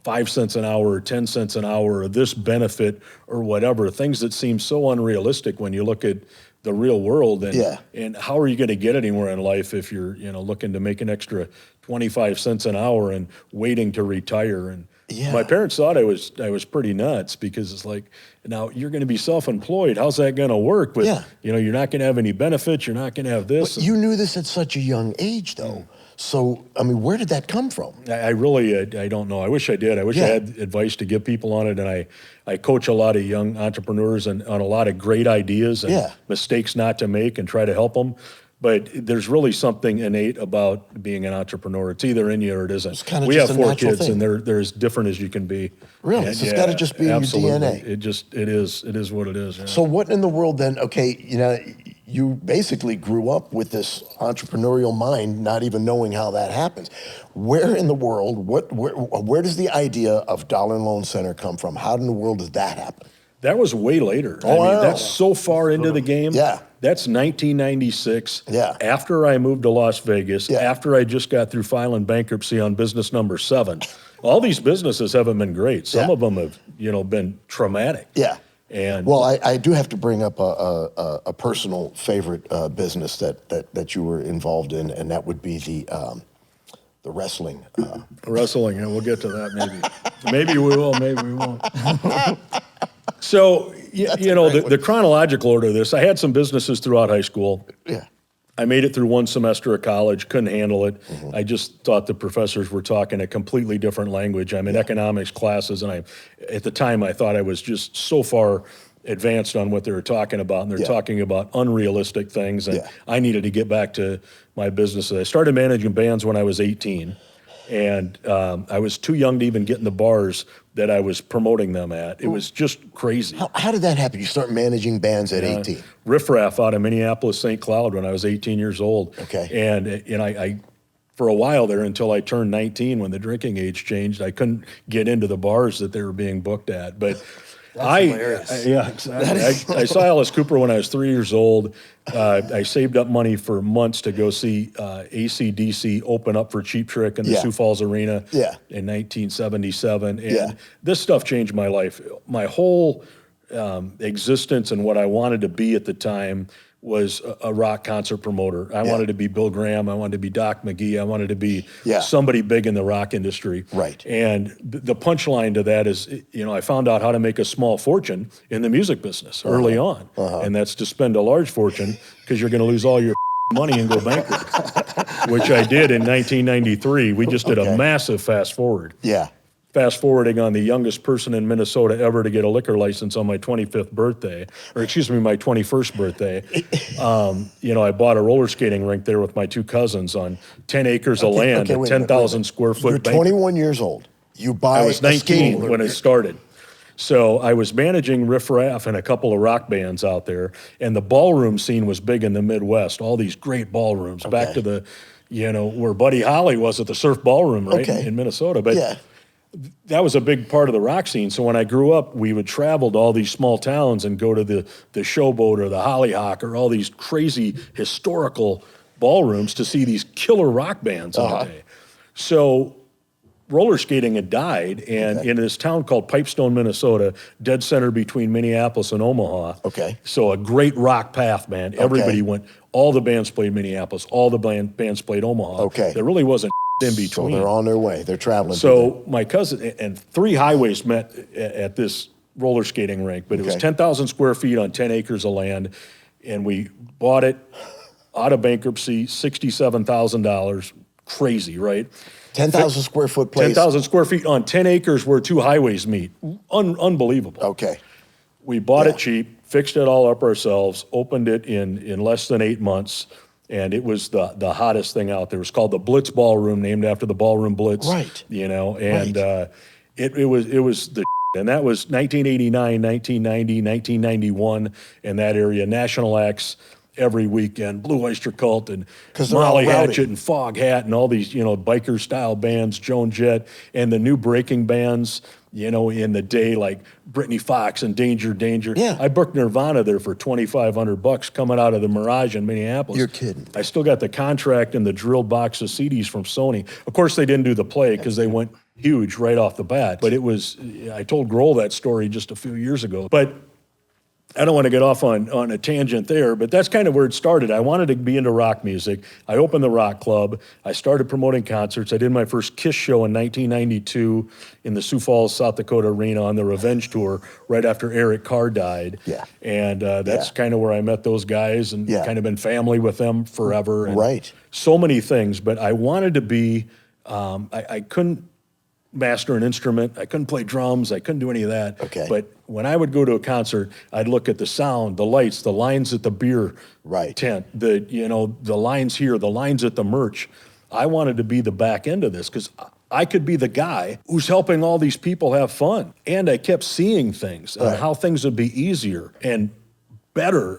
5 cents an hour or 10 cents an hour or this benefit or whatever, things that seem so unrealistic when you look at the real world. And how are you going to get anywhere in life if you're looking to make an extra 25 cents an hour and waiting to retire? And my parents thought I was pretty nuts because it's like, now you're going to be self-employed. How's that going to work? But you're not going to have any benefits. You're not going to have this. But you knew this at such a young age, though. So, I mean, where did that come from? I really, I don't know. I wish I did. I wish I had advice to give people on it. And I coach a lot of young entrepreneurs on a lot of great ideas and mistakes not to make and try to help them. But there's really something innate about being an entrepreneur. It's either in you or it isn't. It's kind of we just have a 4 natural kids, thing. and they're as different as you can be. Really? And So it's got to just be in your absolutely. DNA. It is what it is. Yeah. So what in the world then, okay, you basically grew up with this entrepreneurial mind, not even knowing how that happens. Where in the world, where does the idea of Dollar Loan Center come from? How in the world did that happen? That was way later. That's so far into the game. Yeah. That's 1996. Yeah. After I moved to Las Vegas, after I just got through filing bankruptcy on business number 7. All these businesses haven't been great. Some of them have, been traumatic. Yeah. And well, I do have to bring up a personal favorite business that you were involved in, and that would be the wrestling. Wrestling, we'll get to that maybe. Maybe we will, maybe we won't. So, the chronological order of this, I had some businesses throughout high school. Yeah. I made it through one semester of college, couldn't handle it. I just thought the professors were talking a completely different language. I'm in economics classes, and at the time I thought I was just so far advanced on what they were talking about, and they're talking about unrealistic things, and I needed to get back to my business. I started managing bands when I was 18, and I was too young to even get in the bars that I was promoting them at. It was just crazy. How did that happen? You start managing bands at 18? Riff Raff out of Minneapolis, St. Cloud when I was 18 years old. Okay. And I for a while there until I turned 19 when the drinking age changed, I couldn't get into the bars that they were being booked at. But Hilarious. I saw Alice Cooper when I was 3 years old. I saved up money for months to go see AC/DC open up for Cheap Trick in the Sioux Falls Arena in 1977. And this stuff changed my life. My whole existence and what I wanted to be at the time was a rock concert promoter. I wanted to be Bill Graham. I wanted to be Doc McGee. I wanted to be somebody big in the rock industry. Right. And the punchline to that is, I found out how to make a small fortune in the music business early on. And that's to spend a large fortune because you're going to lose all your money and go bankrupt, which I did in 1993. We just did a massive fast forward. Yeah. Fast forwarding on the youngest person in Minnesota ever to get a liquor license on my 25th birthday, or excuse me, my 21st birthday. I bought a roller skating rink there with my two cousins on 10 acres of land, 10,000 square foot. You're 21 years old. You buy I was 19 when it started. So I was managing Riff Raff and a couple of rock bands out there, and the ballroom scene was big in the Midwest, all these great ballrooms, back to the, where Buddy Holly was at the Surf Ballroom, right, in Minnesota. But that was a big part of the rock scene. So when I grew up, we would travel to all these small towns and go to the Showboat or the Hollyhock or all these crazy historical ballrooms to see these killer rock bands in the day. So roller skating had died, and in this town called Pipestone, Minnesota, dead center between Minneapolis and Omaha. So a great rock path, man. Everybody went, all the bands played Minneapolis, all the bands played Omaha. There really wasn't in between. So they're on their way. They're traveling. So my cousin, and 3 highways met at this roller skating rink, but it was 10,000 square feet on 10 acres of land, and we bought it out of bankruptcy, $67,000. Crazy, right? 10,000 square foot place. 10,000 square feet on 10 acres where 2 highways meet. Unbelievable. We bought it cheap, fixed it all up ourselves, opened it in less than 8 months. And it was the hottest thing out there. It was called the Blitz Ballroom, named after the Ballroom Blitz. It was the and that was 1989, 1990, 1991 in that area. National acts every weekend, Blue Oyster Cult and Molly Hatchet and Foghat and all these, biker style bands, Joan Jett, and the new breaking bands, in the day, like Brittany Fox and Danger. I booked Nirvana there for $2,500 coming out of the Mirage in Minneapolis. You're kidding. I still got the contract and the drilled box of CDs from Sony. Of course, they didn't do the play because they went huge right off the bat. But I told Grohl that story just a few years ago. But I don't want to get off on a tangent there, but that's kind of where it started. I wanted to be into rock music. I opened the rock club. I started promoting concerts. I did my first Kiss show in 1992 in the Sioux Falls, South Dakota arena on the Revenge Tour right after Eric Carr died. And that's kind of where I met those guys and kind of been family with them forever. And so many things, but I wanted to be, I couldn't master an instrument. I couldn't play drums. I couldn't do any of that. But when I would go to a concert, I'd look at the sound, the lights, the lines at the beer tent, the lines here, the lines at the merch. I wanted to be the back end of this because I could be the guy who's helping all these people have fun. And I kept seeing things and how things would be easier and better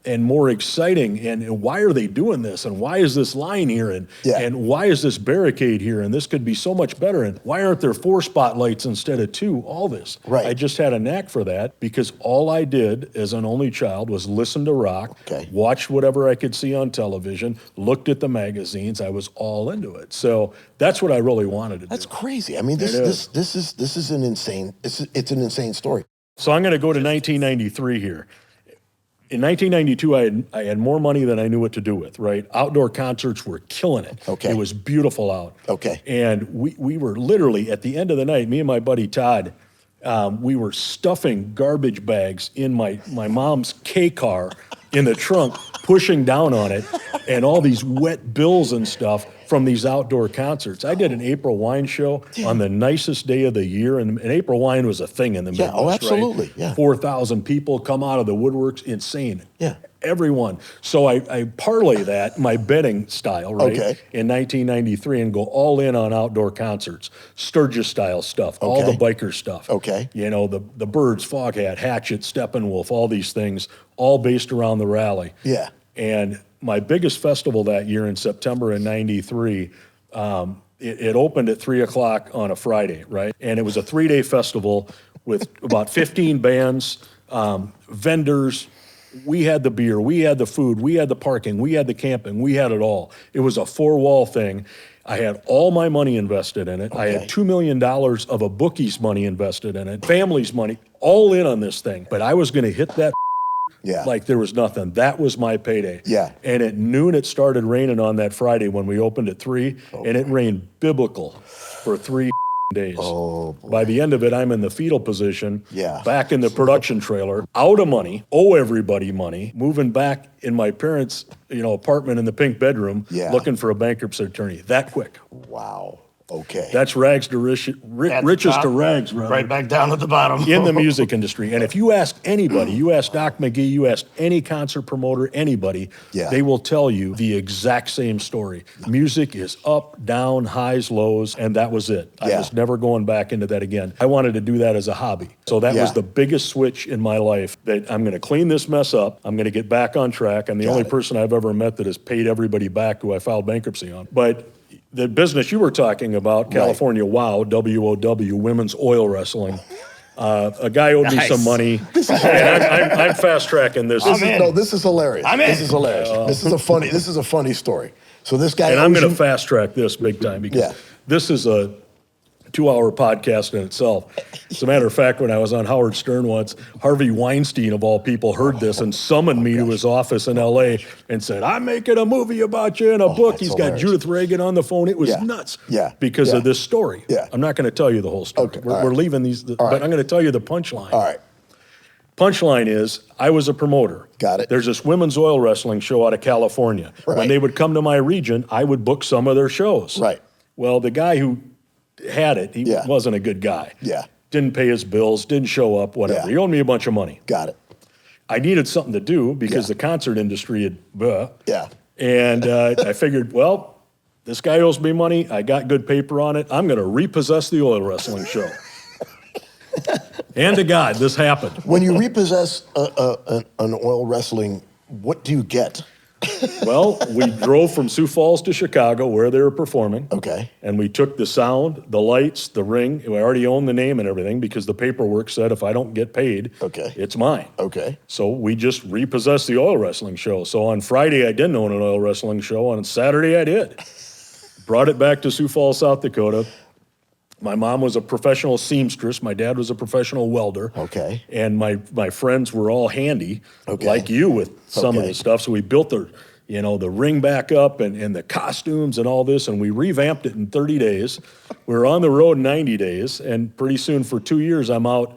and more exciting, and why are they doing this, and why is this line here, and why is this barricade here, and this could be so much better, and why aren't there 4 spotlights instead of 2, all this. I just had a knack for that because all I did as an only child was listen to rock, watch whatever I could see on television, looked at the magazines. I was all into it. So that's what I really wanted to do. That's crazy. I mean, this is an insane, it's an insane story. So I'm going to go to 1993 here. In 1992, I had more money than I knew what to do with, right? Outdoor concerts were killing it. It was beautiful out. And we were literally, at the end of the night, me and my buddy Todd, we were stuffing garbage bags in my mom's K car in the trunk, pushing down on it, and all these wet bills and stuff from these outdoor concerts. I did an April wine show on the nicest day of the year, and April wine was a thing in the Midwest, absolutely. Right? 4,000 people come out of the woodworks, insane. Everyone. So I parlay that, my betting style, right, in 1993 and go all in on outdoor concerts, Sturgis style stuff, all the biker stuff. The Birds, Foghat, Hatchet, Steppenwolf, all these things, all based around the rally. And my biggest festival that year in September of 93, it opened at 3 o'clock on a Friday, right? And it was a 3-day festival with about 15 bands, vendors. We had the beer, we had the food, we had the parking, we had the camping, we had it all. It was a 4-wall thing. I had all my money invested in it. I had $2 million of a bookie's money invested in it, family's money, all in on this thing. But I was going to hit that Yeah. like there was nothing. That was my payday. Yeah. And at noon, it started raining on that Friday when we opened at 3, and it rained biblical for 3 days. Oh, boy. By the end of it, I'm in the fetal position, Yeah. back in the production trailer, out of money, owe everybody money, moving back in my parents' apartment in the pink bedroom, Yeah. looking for a bankruptcy attorney. That quick. Wow. Okay. That's rags to riches to rags, brother. Right back down at the bottom. In the music industry. And if you ask anybody, you ask Doc McGee, you ask any concert promoter, anybody, Yeah. they will tell you the exact same story. Music is up, down, highs, lows, and that was it. I Yeah. was never going back into that again. I wanted to do that as a hobby. So that was Yeah. the biggest switch in my life, that I'm going to clean this mess up. I'm going to get back on track. I'm the only person I've ever met that has paid everybody back who I filed bankruptcy on. But the business you were talking about, California WOW, W-O-W, women's oil wrestling, a guy owed me Nice. some money. And I'm fast tracking this. This is hilarious. I'm in. This is hilarious. This is a funny story. So this guy, And I'm owes going to you- fast track this big time because Yeah. this is a 2-hour podcast in itself. As a matter of fact, when I was on Howard Stern once, Harvey Weinstein, of all people, heard this and summoned me to his office in L.A. and said, I'm making a movie about you in a book. that's He's got hilarious. Judith Reagan on the phone. It was Yeah. nuts Yeah. because Yeah. of this story. Yeah. I'm not going to tell you the whole story. Okay. We're, All right. we're leaving these, but right. I'm going to tell you the punchline. All right. Punchline is, I was a promoter. Got it. There's this women's oil wrestling show out of California. Right. When they would come to my region, I would book some of their shows. Right. Well, the guy who had it, he Yeah. wasn't a good guy. Yeah. Didn't pay his bills, didn't show up, whatever. Yeah. He owed me a bunch of money. Got it. I needed something to do because Yeah. the concert industry had, Yeah. and I figured, well, this guy owes me money. I got good paper on it. I'm going to repossess the oil wrestling show. And to God, this happened. When you repossess an oil wrestling, what do you get? Well, we drove from Sioux Falls to Chicago where they were performing. Okay. And we took the sound, the lights, the ring. We already owned the name and everything because the paperwork said if I don't get paid, Okay. it's mine. Okay. So we just repossessed the oil wrestling show. So on Friday, I didn't own an oil wrestling show. On Saturday, I did. Brought it back to Sioux Falls, South Dakota. My mom was a professional seamstress. My dad was a professional welder. Okay. And my friends were all handy, Okay. like you, with some of Okay. the stuff. So we built the ring back up and the costumes and all this, and we revamped it in 30 days. We were on the road 90 days, and pretty soon for 2 years, I'm out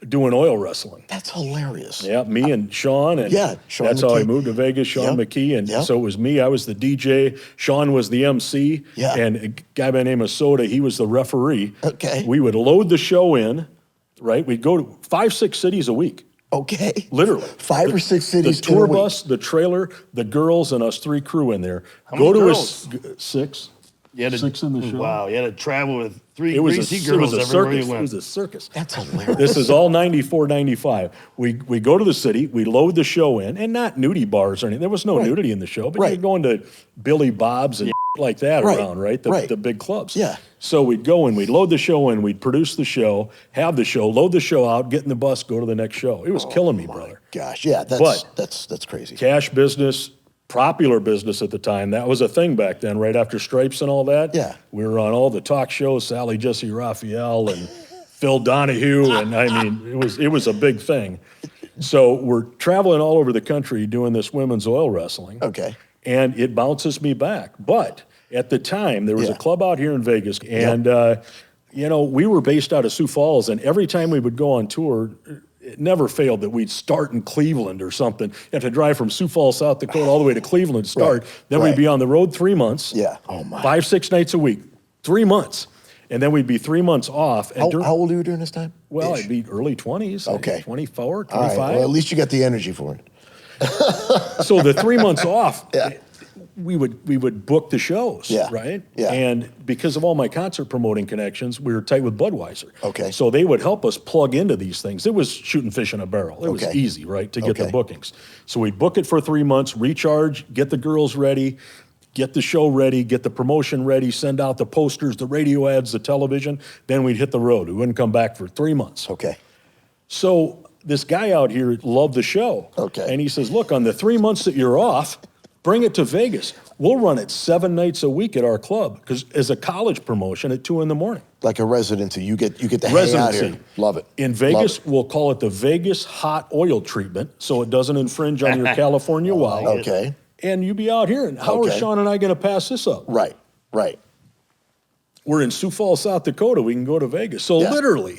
doing oil wrestling. That's hilarious. Yeah, me and Sean, and Yeah, Sean that's how I McKee. moved to Vegas, Sean Yep, McKee, and yep. so it was me, I was the DJ, Sean was the MC, Yeah. and a guy by the name of Soda, he was the referee. Okay. We would load the show in, right? We'd go to 5-6 cities a week, Okay. literally. 5 or 6 cities The in a tour week. bus, the trailer, the girls, and us 3 crew in there. many girls? 6. You had to, 6 in the show. Wow, you had to travel with three It was greasy it was girls a everywhere circus. you It went. was a circus. That's hilarious. This is all 94, 95. We go to the city, we load the show in, and not nudie bars or anything. There was no nudity in the show, but Right. you're going to Billy Bob's and like that Right. around, right? Right. The big clubs. Yeah. So we'd go and we'd load the show in, we'd produce the show, have the show, load the show out, get in the bus, go to the next show. It was killing me, brother. Gosh, yeah, But- that's crazy. Cash business, popular business at the time. That was a thing back then, right after Stripes and all that. Yeah. We were on all the talk shows, Sally Jesse Raphael and Phil Donahue, and I mean, it was a big thing. So we're traveling all over the country doing this women's oil wrestling. Okay. And it bounces me back. But at the time, there was Yeah. a club out here in Vegas, and we were based out of Sioux Falls, and every time we would go on tour, it never failed that we'd start in Cleveland or something. You have to drive from Sioux Falls, South Dakota, all the way to Cleveland to start. Right, Then right. we'd be on the road 3 months. Yeah. Oh, my. 5-6 nights a week, 3 months. And then we'd be 3 months off. And How old are you during this time? well, Ish. I'd be early 20s. Okay. 24, All 25. right. Well, at least you got the energy for it. So the 3 months off, Yeah. we would book the shows, Yeah. right? Yeah. And because of all my concert promoting connections, we were tight with Budweiser. Okay. So they would help us plug into these things. It was shooting fish in a barrel. It was Okay. easy, right, to get the Okay. bookings. So we'd book it for 3 months, recharge, get the girls ready, get the show ready, get the promotion ready, send out the posters, the radio ads, the television. Then we'd hit the road. We wouldn't come back for 3 months. Okay. So this guy out here loved the show. Okay. And he says, look, on the 3 months that you're off, bring it to Vegas. We'll run it 7 nights a week at our club, because as a college promotion at 2 in the morning. like a residency. You get to hang out here. Love it. In Vegas, we'll call it the Vegas hot oil treatment, so it doesn't infringe on your California wow. Okay. And you be out here, and how are Sean and I going to pass this up? Right. We're in Sioux Falls, South Dakota. We can go to Vegas. So literally,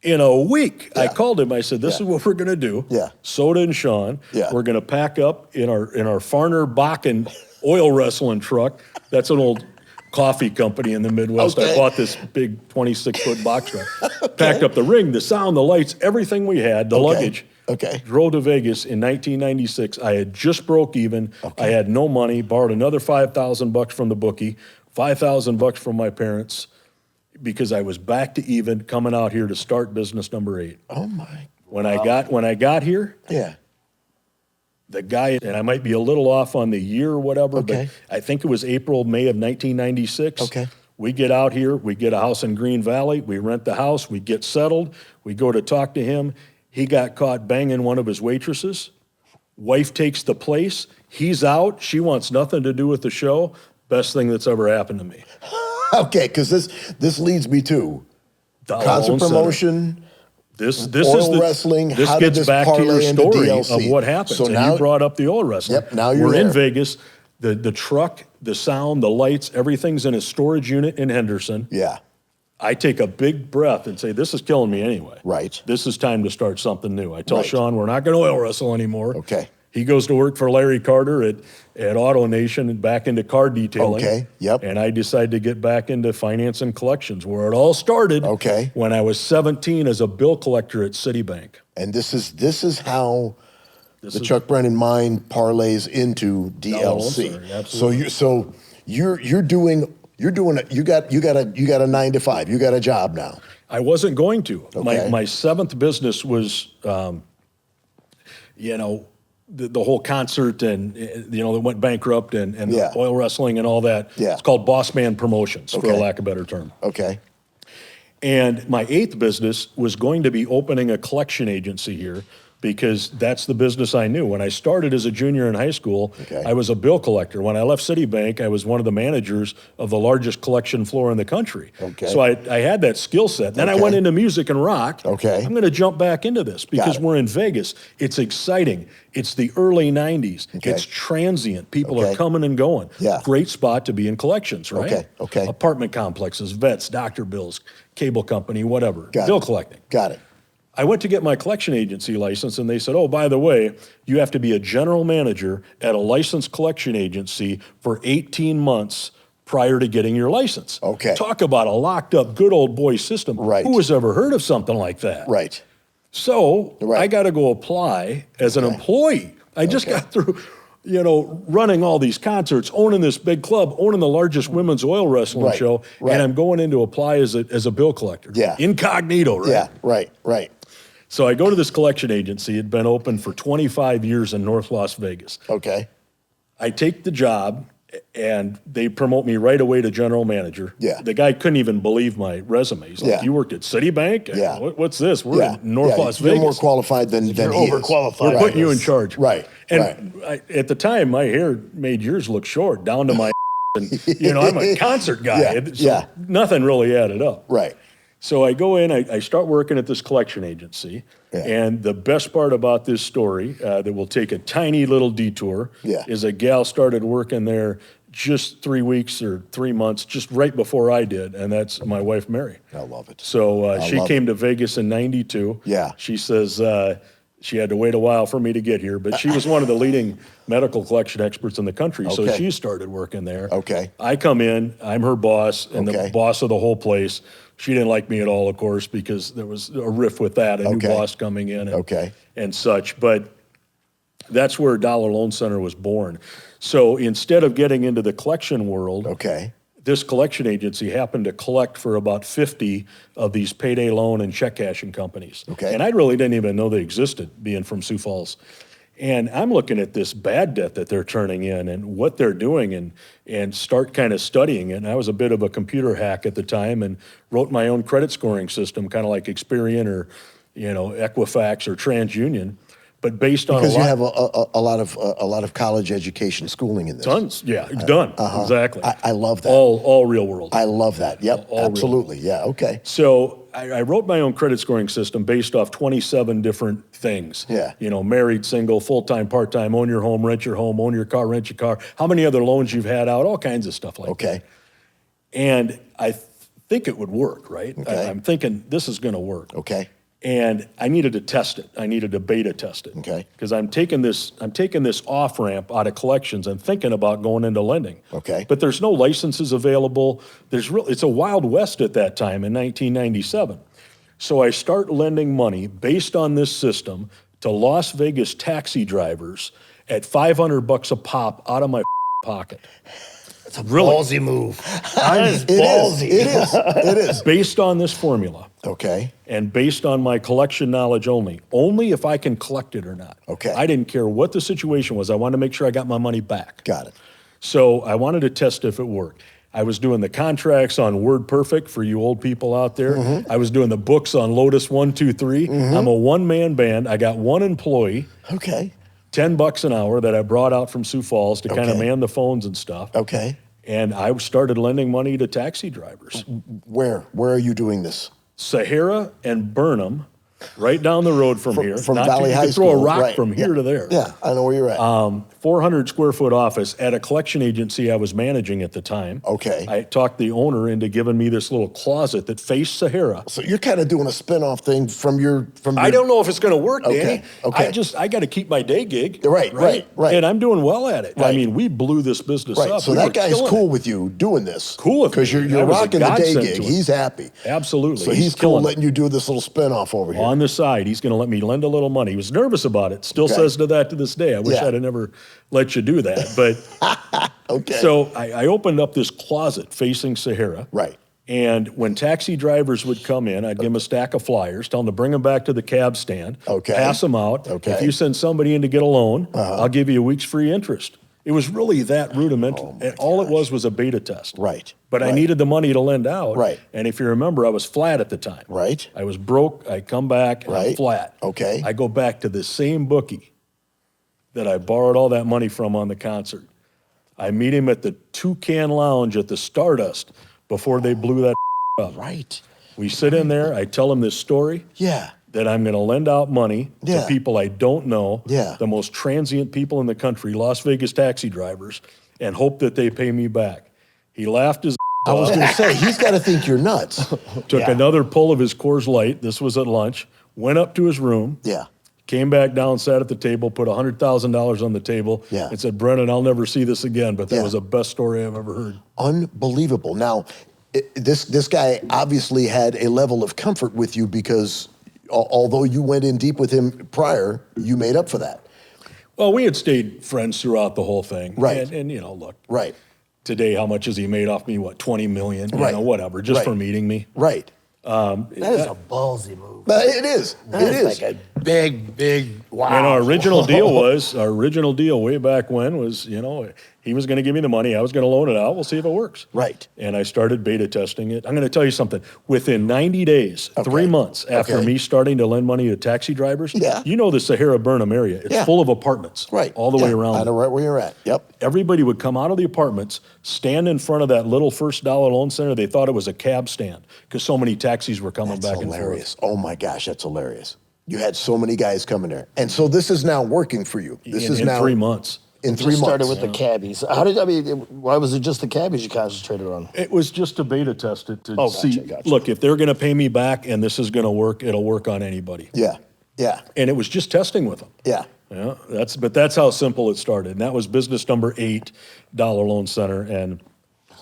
in a week, I called him. I said, "This is what we're going to do." Yeah. Soda and Sean. Yeah. We're going to pack up in our Farner Bakken oil wrestling truck. That's an old coffee company in the Midwest. I bought this big 26-foot box truck. Packed up the ring, the sound, the lights, everything we had, the luggage. Drove to Vegas in 1996. I had just broke even. I had no money. Borrowed another $5,000 from the bookie, $5,000 from my parents, because I was back to even, coming out here to start business number 8. Oh my! When I got here, the guy, and I might be a little off on the year or whatever, but I think it was April, May of 1996. We get out here, we get a house in Green Valley, we rent the house, we get settled, we go to talk to him. He got caught banging one of his waitresses. Wife takes the place. He's out. She wants nothing to do with the show. Best thing that's ever happened to me. Because this leads me to concert promotion. This oil wrestling. This how gets did this back to your story of DLC? what happened. So and now, you brought up the oil wrestling. Yep. Now you're We're there. in Vegas. The truck, the sound, the lights, everything's in a storage unit in Henderson. Yeah. I take a big breath and say, this is killing me anyway. Right. This is time to start something new. I tell Sean, we're not going to oil wrestle anymore. Okay. He goes to work for Larry Carter at Auto Nation and back into car detailing. Okay, yep. And I decided to get back into finance and collections, where it all started when I was 17 as a bill collector at Citibank. And this is how the Chuck Brennan mind parlays into DLC. So you're doing you got a 9 to 5. You got a job now. I wasn't going to. My seventh business was, the whole concert and, that went bankrupt and the oil wrestling and all that. Yeah. It's called Boss Man Promotions, for lack of a better term. Okay. And my 8th business was going to be opening a collection agency here, because that's the business I knew. When I started as a junior in high school, I was a bill collector. When I left Citibank, I was one of the managers of the largest collection floor in the country. So I had that skill set. Then I went into music and rock. I'm going to jump back into this because we're in Vegas. It's exciting. It's the early 90s. It's transient. People are coming and going. Great spot to be in collections, right? Apartment complexes, vets, doctor bills, cable company, whatever. Bill collecting. Got it. I went to get my collection agency license, and they said, oh, by the way, you have to be a general manager at a licensed collection agency for 18 months prior to getting your license. Talk about a locked up good old boy system. Who has ever heard of something like that? So I got to go apply as an employee. I just got through, running all these concerts, owning this big club, owning the largest women's oil wrestling show, and I'm going in to apply as a bill collector. Incognito, right? Right. So I go to this collection agency. It had been open for 25 years in North Las Vegas. I take the job, and they promote me right away to general manager. The guy couldn't even believe my resume. He's like, you worked at Citibank? What's this? We're in North Las Vegas. You're more qualified than you're he overqualified. We're putting you in charge. And at the time, my hair made yours look short, down to my and, I'm a concert guy. So nothing really added up. So I go in, I start working at this collection agency, and the best part about this story that will take a tiny little detour is a gal started working there just 3 weeks or 3 months, just right before I did, and that's my wife, Mary. I love it. So she came to Vegas in 92. She says she had to wait a while for me to get here, but she was one of the leading medical collection experts in the country, so she started working there. I come in, I'm her boss, and the boss of the whole place. She didn't like me at all, of course, because there was a riff with that, a new boss coming in and such. But that's where Dollar Loan Center was born. So instead of getting into the collection world, this collection agency happened to collect for about 50 of these payday loan and check cashing companies. And I really didn't even know they existed, being from Sioux Falls. And I'm looking at this bad debt that they're turning in and what they're doing and start kind of studying it. And I was a bit of a computer hack at the time and wrote my own credit scoring system, kind of like Experian or, Equifax or TransUnion. but based on Because a you lot, have a lot of college education schooling in this. tons. Yeah, done. Exactly. I love that. All real world. I love that. Yep, All real. absolutely. Yeah, okay. So I wrote my own credit scoring system based off 27 different things. Yeah. You know, married, single, full-time, part-time, own your home, rent your home, own your car, rent your car, how many other loans you've had out, all kinds of stuff like that. Okay. And I think it would work, right? Okay. I'm thinking this is going to work. Okay. And I needed to test it. I needed to beta test it. Okay. Because I'm taking this off ramp out of collections and thinking about going into lending. Okay. But there's no licenses available. It's a wild west at that time in 1997. So I start lending money based on this system to Las Vegas taxi drivers at $500 a pop out of my pocket. It's a ballsy move. That is It is. ballsy. It is. It is. Based on this formula. Okay. And based on my collection knowledge only if I can collect it or not. Okay. I didn't care what the situation was. I wanted to make sure I got my money back. Got it. So I wanted to test if it worked. I was doing the contracts on WordPerfect for you old people out there. Mm-hmm. I was doing the books on Lotus 1, 2, 3. I'm a one-man band. I got one employee, Okay. $10 an hour that I brought out from Sioux Falls to kind of Okay. man the phones and stuff. Okay. And I started lending money to taxi drivers. Where are you doing this? Sahara and Burnham, right down the road from here. From Not Valley you High could School. throw a rock right. from here to there. Yeah, I know where you're at. 400 square foot office at a collection agency I was managing at the time. Okay. I talked the owner into giving me this little closet that faced Sahara. So you're kind of doing a spin-off thing from your. I don't know if it's going to work, Okay, Danny. okay. I got to keep my day gig. Right. And I'm doing well at it. I Right. mean, we blew this business Right. up. So We that were guy's killing cool it. with you doing this. Cool with because me. you're I was a rocking the day godsend gig. to him. He's happy. Absolutely. So he's cool killing it. letting you do this little spin-off over here. On the side, he's going to let me lend a little money. He was nervous about it. Still Okay. says to that to this day. I wish Yeah. I'd have never let you do that. But Okay. so I opened up this closet facing Sahara. Right. And when taxi drivers would come in, I'd give them a stack of flyers, tell them to bring them back to the cab stand, Okay. pass them out. Okay. If you send somebody in to get a loan, I'll give you a week's free interest. It was really that rudimentary. Oh, my All it was a beta test. Right. But I Right. needed the money to lend out. Right. And if you remember, I was flat at the time. Right. I was broke. I come back and I'm Right. flat. Okay. I go back to the same bookie that I borrowed all that money from on the concert. I meet him at the Toucan Lounge at the Stardust before they blew that up. Right. We sit in there. I tell him this story Yeah. that I'm going to lend out money Yeah. to people I don't know, Yeah. the most transient people in the country, Las Vegas taxi drivers, and hope that they pay me back. He laughed his I was going to say, he's got to think you're nuts. took Yeah. another pull of his Coors Light. This was at lunch. Went up to his room. Yeah. Came back down, sat at the table, put $100,000 on the table, Yeah. and said, "Brennan, I'll never see this again." But that Yeah. was the best story I've ever heard. Unbelievable. Now, this guy obviously had a level of comfort with you because although you went in deep with him prior, you made up for that. Well, we had stayed friends throughout the whole thing. Right. And you know, look, Right. today, how much has he made off me? What, 20 million? You Right. know, whatever, just Right. for meeting me. Right. That is a ballsy move. But it is. That It is is. like a big wow. And our original deal way back when was, you know, he was going to give me the money. I was going to loan it out. We'll see if it works. Right. And I started beta testing it. I'm going to tell you something. Within 90 days, Okay. 3 months after Okay. me starting to lend money to taxi drivers, Yeah. you know the Sahara Burnham area. It's Yeah. full of apartments Right. all the Yeah. way around. I know right where you're at. Yep. Everybody would come out of the apartments, stand in front of that little $1 loan center. They thought it was a cab stand because so many taxis were coming That's back hilarious. and forth. Oh my gosh, that's hilarious. You had so many guys coming there. And so this is now working for you. This is in now 3 months. in Just 3 months. started with the cabbies. Why was it just the cabbies you concentrated on? It was just to beta test it to Oh, gotcha, see, gotcha. look, if they're going to pay me back and this is going to work, it'll work on anybody. Yeah. Yeah. And it was just testing with them. Yeah. Yeah, that's how simple it started. And that was business number 8, Dollar Loan Center. And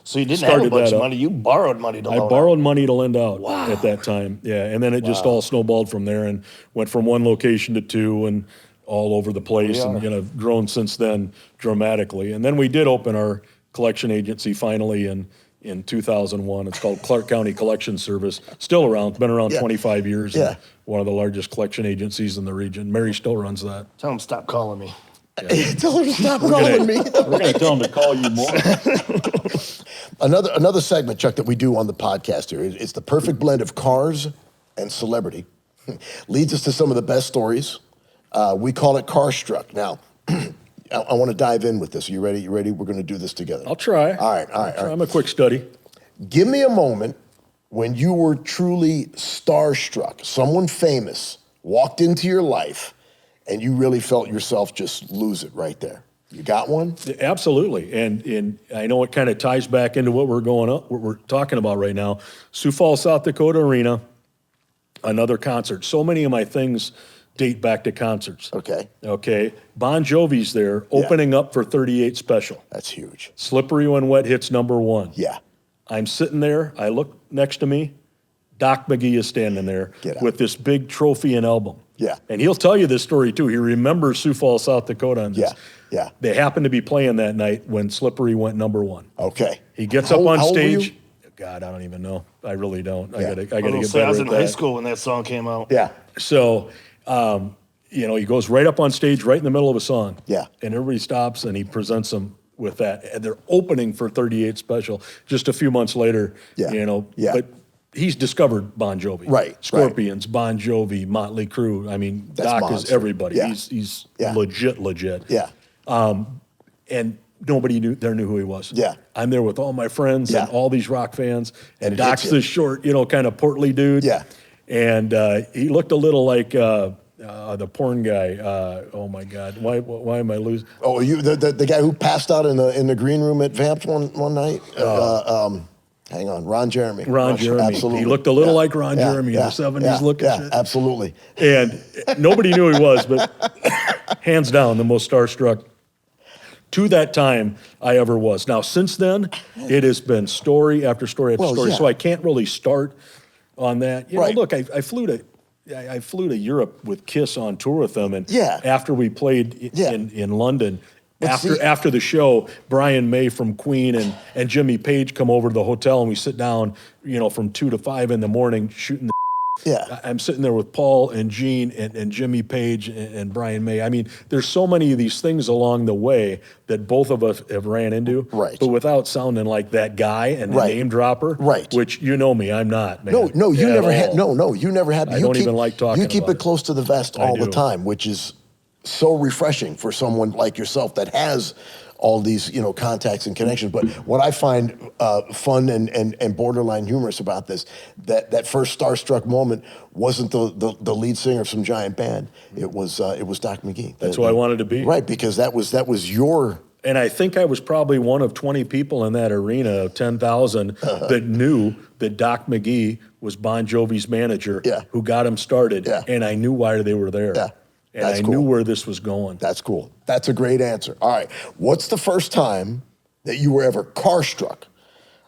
So you didn't have a Started bunch that of up. money. You borrowed money to I loan borrowed out. money to lend out at that time. Yeah, and then it just all snowballed from there and went from one location to 2 and all over the place and grown since then dramatically. And then we did open our collection agency finally in 2001. It's called Clark County Collection Service. Still around, been around Yeah. 25 years. Yeah. And one of the largest collection agencies in the region. Mary still runs that. Tell them stop calling me. Tell her to stop calling me. We're going to tell them to call you more. Another segment, Chuck, that we do on the podcast here. It's the perfect blend of cars and celebrity. Leads us to some of the best stories. We call it Carstruck. Now, I want to dive in with this. Are you ready? You ready? We're going to do this together. I'll try. All right. I'm a quick study. Give me a moment when you were truly starstruck. Someone famous walked into your life and you really felt yourself just lose it right there. You got one? Absolutely, and I know it kind of ties back into what we're talking about right now. Sioux Falls, South Dakota Arena, another concert. So many of my things date back to concerts. Okay. Bon Jovi's there, opening up for 38 Special. That's huge. Slippery When Wet hits #1. Yeah. I'm sitting there. I look next to me. Doc McGee is standing there with this big trophy and album. Yeah. And he'll tell you this story too. He remembers Sioux Falls, South Dakota on this. Yeah. They happened to be playing that night when Slippery went #1. Okay. He gets up on How old were stage. you? God, I don't even know. I really don't. Yeah. I gotta get better I was in at high that. school when that song came out. Yeah. So, he goes right up on stage, right in the middle of a song. Yeah. And everybody stops and he presents them with that. And they're opening for 38 Special just a few months later. Yeah. But he's discovered Bon Jovi. Right. Scorpions, Bon Jovi, Motley Crue. I mean, That's Doc monster. is everybody. Yeah. He's Yeah. legit. Yeah. And nobody knew who he was. Yeah. I'm there with all my friends Yeah. and all these rock fans. And And it Doc's hits you. this short, kind of portly dude. Yeah. And he looked a little like the porn guy. Oh my God! Why am I losing? Oh, you the guy who passed out in the green room at Vamps one night. Hang on, Ron Jeremy. Ron Jeremy. Absolutely. He looked a little like Ron Jeremy in the 70s looking Yeah, shit. absolutely. And nobody knew he was, but hands down, the most starstruck to that time I ever was. Now, since then, it has been story after story after story. yeah. So I can't really start on that. Right. Look, I flew to Europe with Kiss on tour with them, and Yeah. after we played Yeah. in London. But see- After the show, Brian May from Queen and Jimmy Page come over to the hotel and we sit down, from 2 to 5 in the morning shooting the Yeah. I'm sitting there with Paul and Gene and Jimmy Page and Brian May. I mean, there's so many of these things along the way that both of us have ran into. Right. But without sounding like that guy and the Right. name dropper. Right. Which you know me, I'm not, man. No, you At never had. all. No, you never had. I don't even like talking You keep about it close to the vest I all the do. time, which is so refreshing for someone like yourself that has all these contacts and connections. But what I find fun and borderline humorous about this, that first starstruck moment wasn't the lead singer of some giant band. It was Doc McGee. That's who I wanted to be. Right, because that was your. And I think I was probably one of 20 people in that arena of 10,000 that knew that Doc McGee was Bon Jovi's manager who got him started. Yeah. And I knew why they were there. Yeah. And That's I cool. knew where this was going. That's cool. That's a great answer. All right. What's the first time that you were ever car struck?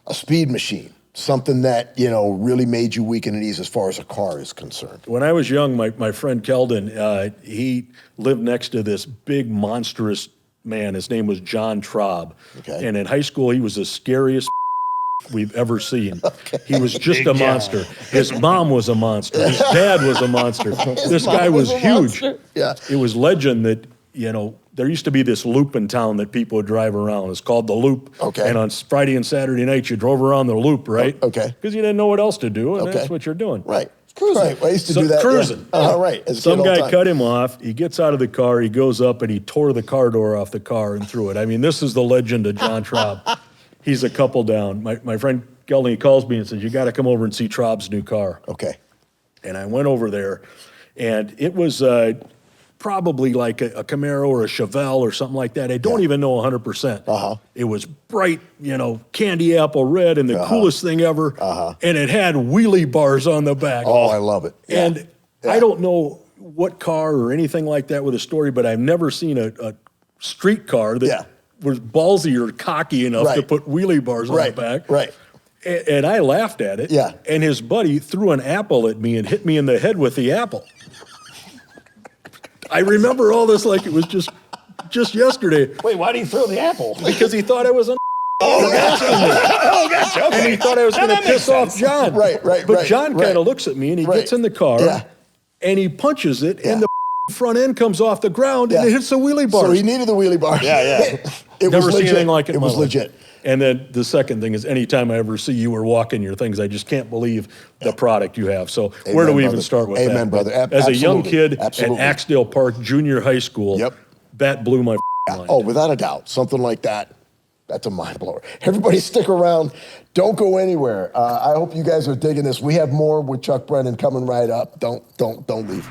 A speed machine, something that, really made you weak in the knees as far as a car is concerned. When I was young, my friend Keldon, he lived next to this big, monstrous man. His name was John Traub. Okay. And in high school, he was the scariest we've ever seen. He was just a monster. His mom was a monster. His dad was a monster. This guy was huge. Yeah. It was legend that, there used to be this loop in town that people would drive around. It's called the Loop. Okay. And on Friday and Saturday nights, you drove around the Loop, right? Okay. Because you didn't know what else to do, and Okay. that's what you're doing. Right. Cruising. Right. I used to So- do that. cruising. Yeah. Right. As a Some kid all the guy time. cut him off. He gets out of the car. He goes up and he tore the car door off the car and threw it. I mean, this is the legend of John Traub. He's a couple down. My friend Gelney calls me and says, "You got to come over and see Traub's new car." Okay. And I went over there, and it was probably like a Camaro or a Chevelle or something like that. I don't even know 100%. It was bright, candy apple red and the coolest thing ever. And it had wheelie bars on the back. Oh, I love it. Yeah. And I don't know what car or anything like that with a story, but I've never seen a street car that was ballsy or cocky enough to put wheelie bars on the back. Right. And I laughed at it. Yeah. And his buddy threw an apple at me and hit me in the head with the apple. I remember all this like it was just yesterday. Wait, why did he throw the apple? Because he thought I was Gotcha. Okay. and he thought I was going to piss off John. Right. But John kind of looks at me and he gets in the car and he punches it and the front end comes off the ground and it hits the wheelie bars. So he needed the wheelie bars. Yeah. It Never was seen legit. anything like it. It in my was life. legit. And then the second thing is anytime I ever see you or walk in your things, I just can't believe the product you have. So where do we even start with that? Amen, brother. As a young Absolutely. kid Absolutely. at Axdale Park Junior High School, Yep. that blew my mind. Oh, without a doubt. Something like that. That's a mind blower. Everybody stick around. Don't go anywhere. I hope you guys are digging this. We have more with Chuck Brennan coming right up. Don't leave.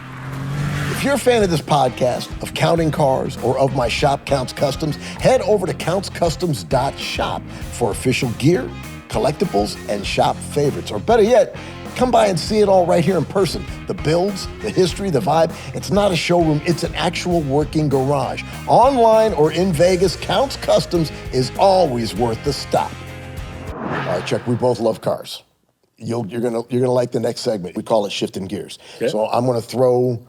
If you're a fan of this podcast, of Counting Cars, or of my shop, Counts Customs, head over to countscustoms.shop for official gear, collectibles, and shop favorites. Or better yet, come by and see it all right here in person. The builds, the history, the vibe. It's not a showroom, it's an actual working garage. Online or in Vegas, Counts Customs is always worth the stop. All right, Chuck, we both love cars. You're gonna like the next segment. We call it shifting gears. Okay. So I'm gonna throw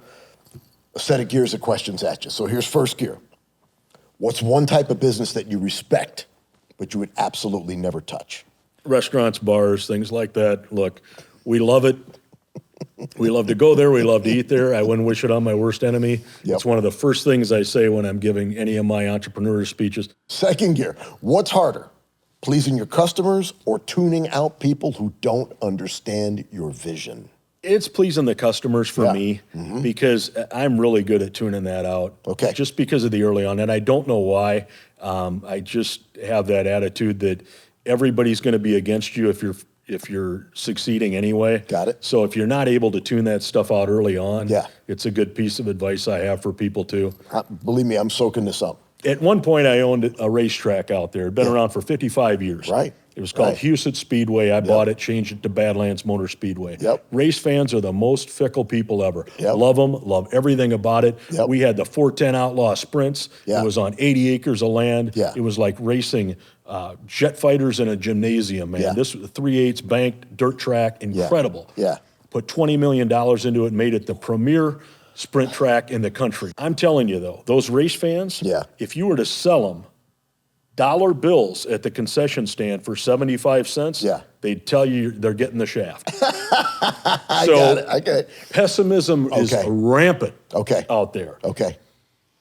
a set of gears of questions at you. So here's first gear. What's one type of business that you respect, but you would absolutely never touch? Restaurants, bars, things like that. Look, we love it. We love to go there. We love to eat there. I wouldn't wish it on my worst enemy. Yep. It's one of the first things I say when I'm giving any of my entrepreneur speeches. Second gear. What's harder, pleasing your customers or tuning out people who don't understand your vision? It's pleasing the customers for Yeah. me because I'm really good at tuning that out. Okay. Just because of the early on. And I don't know why. I just have that attitude that everybody's going to be against you if you're succeeding anyway. Got it. So if you're not able to tune that stuff out early on, Yeah. it's a good piece of advice I have for people too. Believe me, I'm soaking this up. At one point, I owned a racetrack out there. It'd been around for 55 years. Right. It was called Right. Huset Speedway. I bought it, changed it to Badlands Motor Speedway. Yep. Race fans are the most fickle people ever. Yep. Love them, love everything about it. Yep. We had the 410 Outlaw Sprints. Yeah. It was on 80 acres of land. Yeah. It was like racing jet fighters in a gymnasium, man. Yeah. This was a 3/8 banked dirt track, incredible. Yeah. Put $20 million into it, made it the premier sprint track in the country. I'm telling you, though, those race fans, Yeah. if you were to sell them dollar bills at the concession stand for 75 cents, Yeah. they'd tell you they're getting the shaft. I got it. I got it. Pessimism is Okay. rampant Okay. out there. Okay.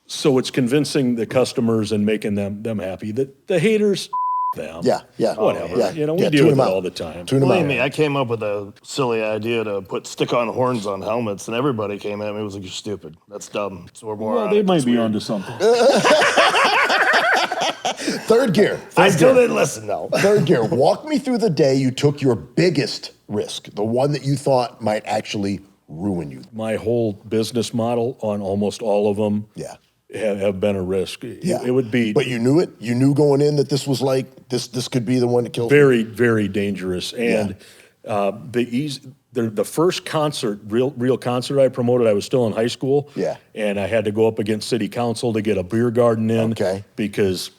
So it's convincing the customers and making them happy. The haters, them. Yeah. Yeah. Whatever. Yeah. You know, we Yeah, deal tune with it them out. all the time. Tune them Believe out. me, I came up with a silly idea to put stick-on horns on helmets, and everybody came at me and was like, "You're stupid. That's dumb." So we're more. Well, they might be onto something. Third gear. I still didn't listen though. Third gear. Walk me through the day you took your biggest risk, the one that you thought might actually ruin you. My whole business model on almost all of them Yeah. have been a risk. Yeah. It would be But you knew it? You knew going in that this was like, this could be the one that kills me? very, very dangerous. And the first concert, real concert I promoted, I was still in high school. Yeah. And I had to go up against city council to get a beer garden in. Okay. Because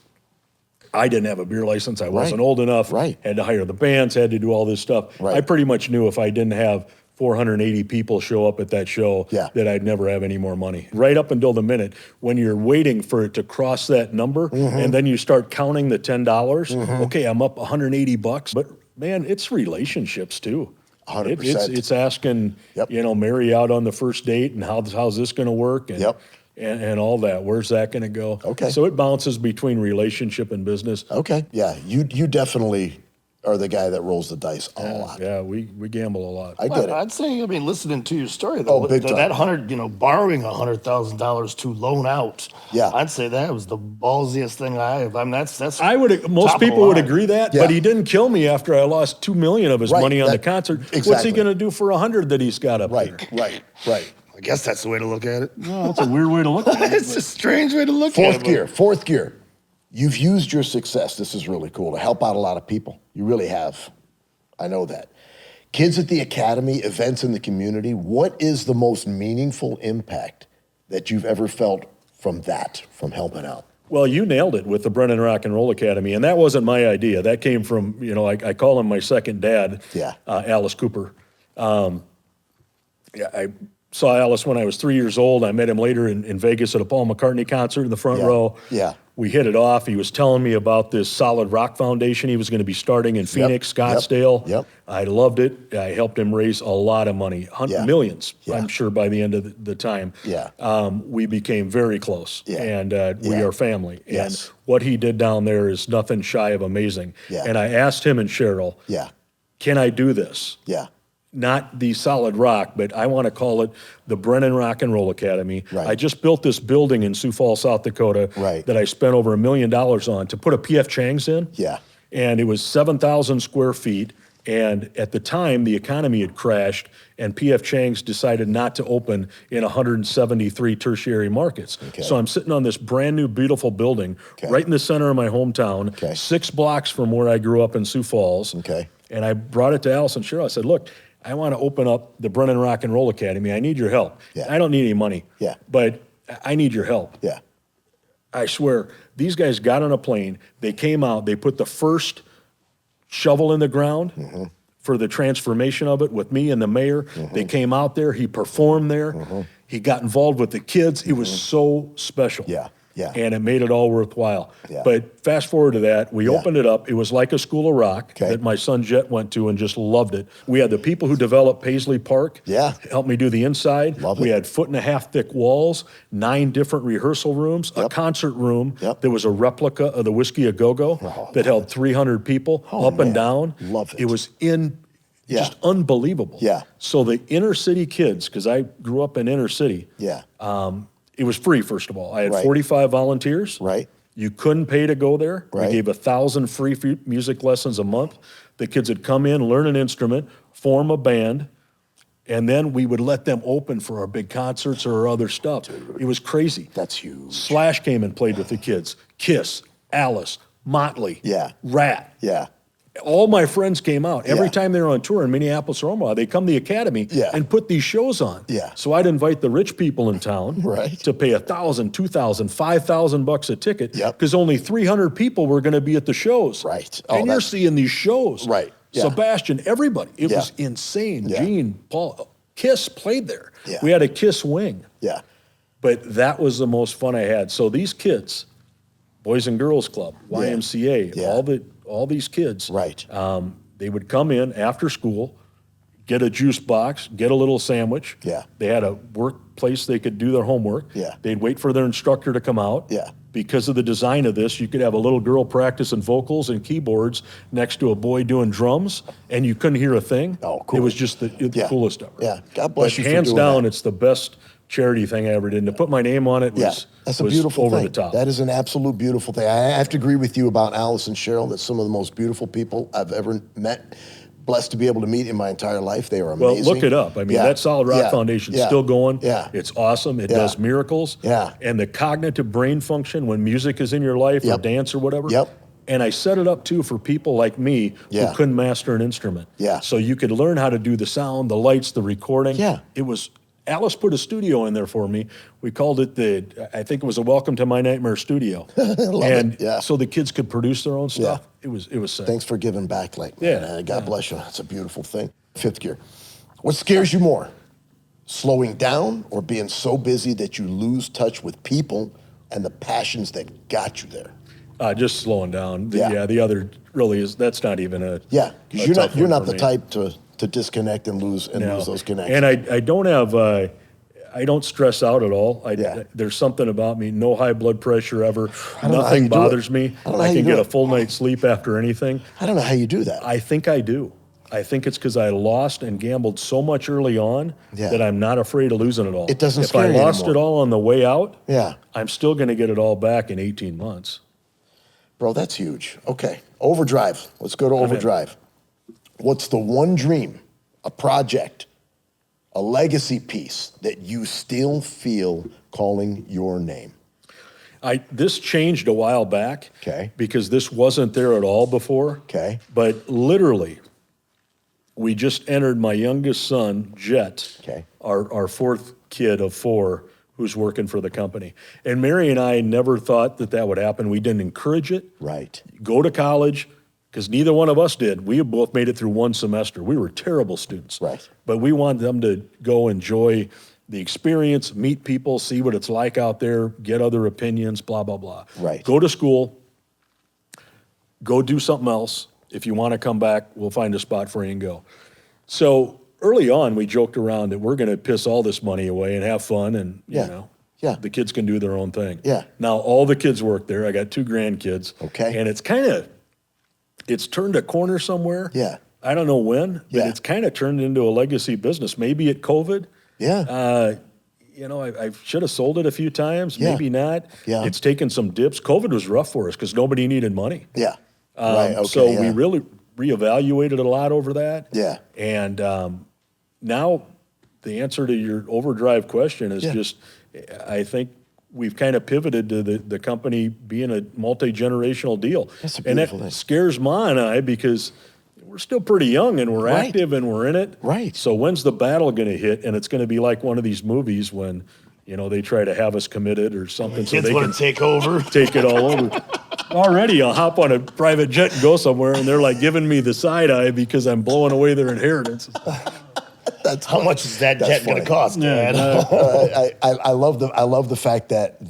I didn't have a beer license. I wasn't Right. old enough. Right. Had to hire the bands, had to do all this stuff. Right. I pretty much knew if I didn't have 480 people show up at that show, Yeah. that I'd never have any more money. Right up until the minute when you're waiting for it to cross that number, and then you start counting the $10. Okay, I'm up $180, but man, it's relationships too. 100%. It's asking, Yep. Mary out on the first date, and how's this going to work? And, Yep. and all that. Where's that going to go? Okay. So it bounces between relationship and business. Okay. Yeah. You definitely are the guy that rolls the dice a lot. Yeah, we gamble a lot. I get it. I'd say, listening to your story though, Oh, big time. that borrowing $100,000 to loan out. Yeah. I'd say that was the ballsiest thing I have. That's. I would. Most top of the people would line. agree that, Yeah. but he didn't kill me after I lost $2 million of his Right, money on the that- concert. What's exactly. he going to do for 100 that he's got up Right. there? Right. I guess that's the way to look at it. Well, that's a weird way to look at it. It's a strange way to look at it. Fourth gear. You've used your success, this is really cool, to help out a lot of people. You really have. I know that. Kids at the academy, events in the community, what is the most meaningful impact that you've ever felt from helping out? Well, you nailed it with the Brennan Rock and Roll Academy, and that wasn't my idea. That came from, I call him my second dad, Yeah. Alice Cooper. I saw Alice when I was 3 years old. I met him later in Vegas at a Paul McCartney concert in the front Yeah. row. Yeah. we hit it off. He was telling me about this solid rock foundation he was going to be starting in Phoenix, Scottsdale. Yep. I loved it. I helped him raise a lot of money, millions, Yeah. I'm sure, by the end of the time. Yeah. We became very close, Yeah. and we Yeah. are family. Yes. And what he did down there is nothing shy of amazing. Yeah. And I asked him and Cheryl, Yeah. can I do this? Yeah. Not the solid rock, but I want to call it the Brennan Rock and Roll Academy. Right. I just built this building in Sioux Falls, South Dakota, Right. that I spent over $1 million on to put a PF Chang's in. Yeah. And it was 7,000 square feet. And at the time, the economy had crashed, and PF Chang's decided not to open in 173 tertiary markets. Okay. So I'm sitting on this brand new, beautiful building Okay. right in the center of my hometown, Okay. 6 blocks from where I grew up in Sioux Falls. Okay. And I brought it to Alice and Cheryl. I said, look, I want to open up the Brennan Rock and Roll Academy. I need your help. Yeah. I don't need any money. Yeah. But I need your help. Yeah. I swear, these guys got on a plane. They came out. They put the first shovel in the ground for the transformation of it with me and the mayor. They came out there. He performed there. He got involved with the kids. It was so special. Yeah. Yeah. And it made it all worthwhile. Yeah. But fast forward to that, we opened it up. It was like a school of rock Okay. that my son Jet went to and just loved it. We had the people who developed Paisley Park Yeah. help me do the inside. Love We it. had 1.5 foot thick walls, 9 different rehearsal rooms, a concert room. Yep. There was a replica of the Whiskey A Go-Go that held 300 people up and man. down. Love it. It was just unbelievable. Yeah. So the inner city kids, because I grew up in inner city, Yeah. it was free, first of all. I had Right. 45 volunteers. Right. You couldn't pay to go there. Right. We gave 1,000 free music lessons a month. The kids would come in, learn an instrument, form a band, and then we would let them open for our big concerts or our other stuff. It was crazy. That's huge. Slash came and played with the kids. Kiss, Alice, Motley, Yeah. Rat. Yeah. All my friends came out. Every Yeah. time they were on tour in Minneapolis or Omaha, they come to the academy Yeah. and put these shows on. Yeah. So I'd invite the rich people in town Right. to pay $1,000, $2,000, $5,000 a ticket Yep. because only 300 people were going to be at the shows. Right. And you're that's- seeing these shows. Right. Yeah. Sebastian, everybody. It Yeah. was insane. Yeah. Gene, Paul, Kiss played there. Yeah. We had a Kiss wing. Yeah. But that was the most fun I had. So these kids, Boys and Girls Club, YMCA, Yeah. all these kids, Right. they would come in after school, get a juice box, get a little sandwich. Yeah. They had a workplace they could do their homework. Yeah. They'd wait for their instructor to come out. Yeah. Because of the design of this, you could have a little girl practicing vocals and keyboards next to a boy doing drums, and you couldn't hear a thing. Oh, cool. It was just the Yeah. coolest ever. Yeah. God bless But you for hands doing down, that. it's the best charity thing I ever did. And to put my name on it Yeah, was, that's a was beautiful over thing. the top. That is an absolute beautiful thing. I have to agree with you about Alice and Cheryl. That's some of the most beautiful people I've ever met. Blessed to be able to meet in my entire life. They are Well, amazing. look it up. I mean, Yeah, that Solid Rock yeah, Foundation's yeah, still going. Yeah. It's awesome. It Yeah. does miracles. Yeah. And the cognitive brain function when music is in your life Yep. or dance or whatever. Yep. And I set it up too for people like me Yeah. who couldn't master an instrument. Yeah. So you could learn how to do the sound, the lights, the recording. Yeah. It was, Alice put a studio in there for me. We called it I think it was a Welcome to My Nightmare studio. Love and it. Yeah. so the kids could produce their own stuff. It was sick. Thanks for giving back, like, Yeah, man. God bless you. That's a beautiful thing. Fifth gear. What scares you more? Slowing down or being so busy that you lose touch with people and the passions that got you there? Just slowing down. Yeah. The other really is, that's not even a. Yeah, a because you're tough not one the for me. type to disconnect and lose No. those connections. And I don't have, I don't stress out at all. Yeah. There's something about me, no high blood pressure ever. don't know how Nothing you do it. bothers me. I don't know how I you can do get a it. full night's sleep after anything. I don't know how you do that. I think I do. I think it's because I lost and gambled so much early on Yeah. that I'm not afraid of losing it all. It doesn't If scare I you lost anymore. it all on the way out, Yeah. I'm still going to get it all back in 18 months. Bro, that's huge. Okay, overdrive. Let's go to in. overdrive. What's the one dream, a project, a legacy piece that you still feel calling your name? This changed a while back. Okay. Because this wasn't there at all before. Okay. But literally, we just entered my youngest son, Jet, Okay. our fourth kid of 4, who's working for the company. And Mary and I never thought that would happen. We didn't encourage it. Right. Go to college, because neither one of us did. We both made it through one semester. We were terrible students. Right. But we wanted them to go enjoy the experience, meet people, see what it's like out there, get other opinions, blah, blah, blah. Right. Go to school, go do something else. If you want to come back, we'll find a spot for you and go. So early on, we joked around that we're going to piss all this money away and have fun, and you know, the kids can do their own thing. Yeah. Now all the kids work there. I got 2 grandkids. Okay. And it's turned a corner somewhere. Yeah. I don't know when, but Yeah. it's kind of turned into a legacy business. Maybe at COVID. Yeah. You know, I should have sold it a few times, Yeah. maybe not. Yeah. It's taken some dips. COVID was rough for us because nobody needed money. Yeah. Right. Okay. So yeah. we really reevaluated a lot over that. Yeah. And now the answer to your overdrive question is just, I think we've kind of pivoted to the company being a multi-generational deal. That's a and beautiful that thing. scares Ma and I because we're still pretty young and we're Right. active and we're in it. Right. So when's the battle going to hit? And it's going to be like one of these movies when, you know, they try to have us committed or something so they can take over. take it all over. Already, I'll hop on a private jet and go somewhere, and they're like giving me the side eye because I'm blowing away their inheritance. That's How much is that jet going to cost, Dad? I love the fact that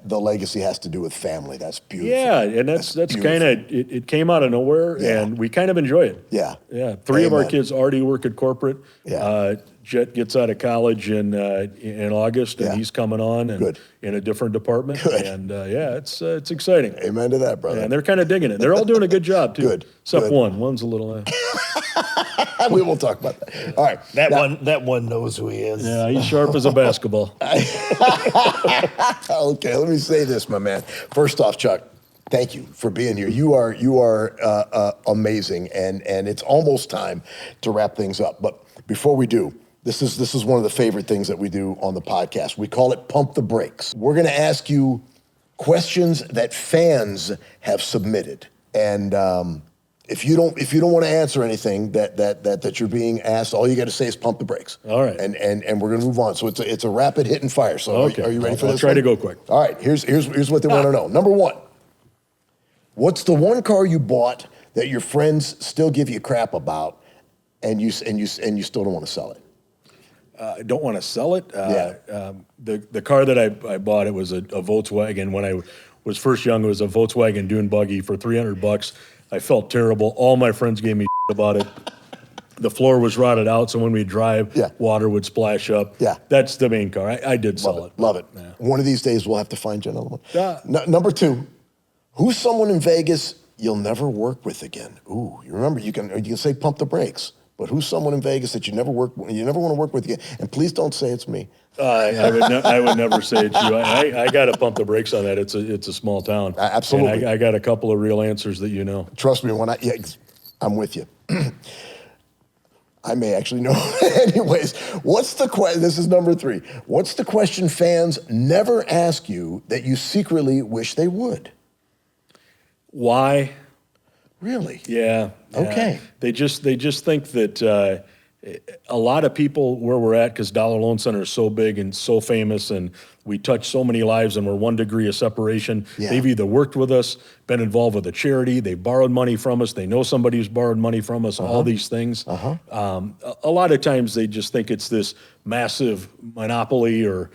the legacy has to do with family. That's beautiful. Yeah, and that's kind of it came out of nowhere, Yeah. and we kind of enjoy it. Yeah. Yeah. 3 of our Amen. kids already work at corporate. Yeah. Jet gets out of college in August, and Yeah. he's coming on and Good. in a different department. Good. And it's exciting. Amen to that, brother. And they're kind of digging it. They're all doing a good job too. Good. Except Good. one. One's a little. We won't talk about that. All right. That one knows who he is. Yeah, he's sharp as a basketball. Okay, let me say this, my man. First off, Chuck, thank you for being here. You are amazing, and it's almost time to wrap things up. But before we do, this is one of the favorite things that we do on the podcast. We call it Pump the Brakes. We're going to ask you questions that fans have submitted, and if you don't want to answer anything that you're being asked, all you got to say is pump the brakes. All right. And we're going to move on. So it's a rapid hit and fire. So Okay. are you ready for I'll this? try one? to go quick. All right. Here's what they want to know. Number 1, what's the one car you bought that your friends still give you crap about, and you still don't want to sell it? I don't want to sell it. Yeah. The car that I bought, it was a Volkswagen. When I was first young, it was a Volkswagen dune buggy for $300. I felt terrible. All my friends gave me about it. The floor was rotted out, so when we drive, Yeah. water would splash up. Yeah. That's the main car. I did sell it. Love it. Yeah. One of these days we'll have to find you another one. Yeah. Number 2, who's someone in Vegas you'll never work with again? Ooh, you remember you can say pump the brakes, but who's someone in Vegas that you never want to work with again? And please don't say it's me. I would never say it's you. I got to pump the brakes on that. It's a small town. Absolutely. And I got a couple of real answers that you know. Trust me, I'm with you. I may actually know. Anyways, what's the question? This is number 3. What's the question fans never ask you that you secretly wish they would? Why? Really? Yeah. Okay. They just think that a lot of people where we're at, because Dollar Loan Center is so big and so famous, and we touch so many lives, and we're 1 degree of separation. Yeah. They've either worked with us, been involved with a charity, they borrowed money from us, they know somebody who's borrowed money from us, all these things. A lot of times they just think it's this massive monopoly or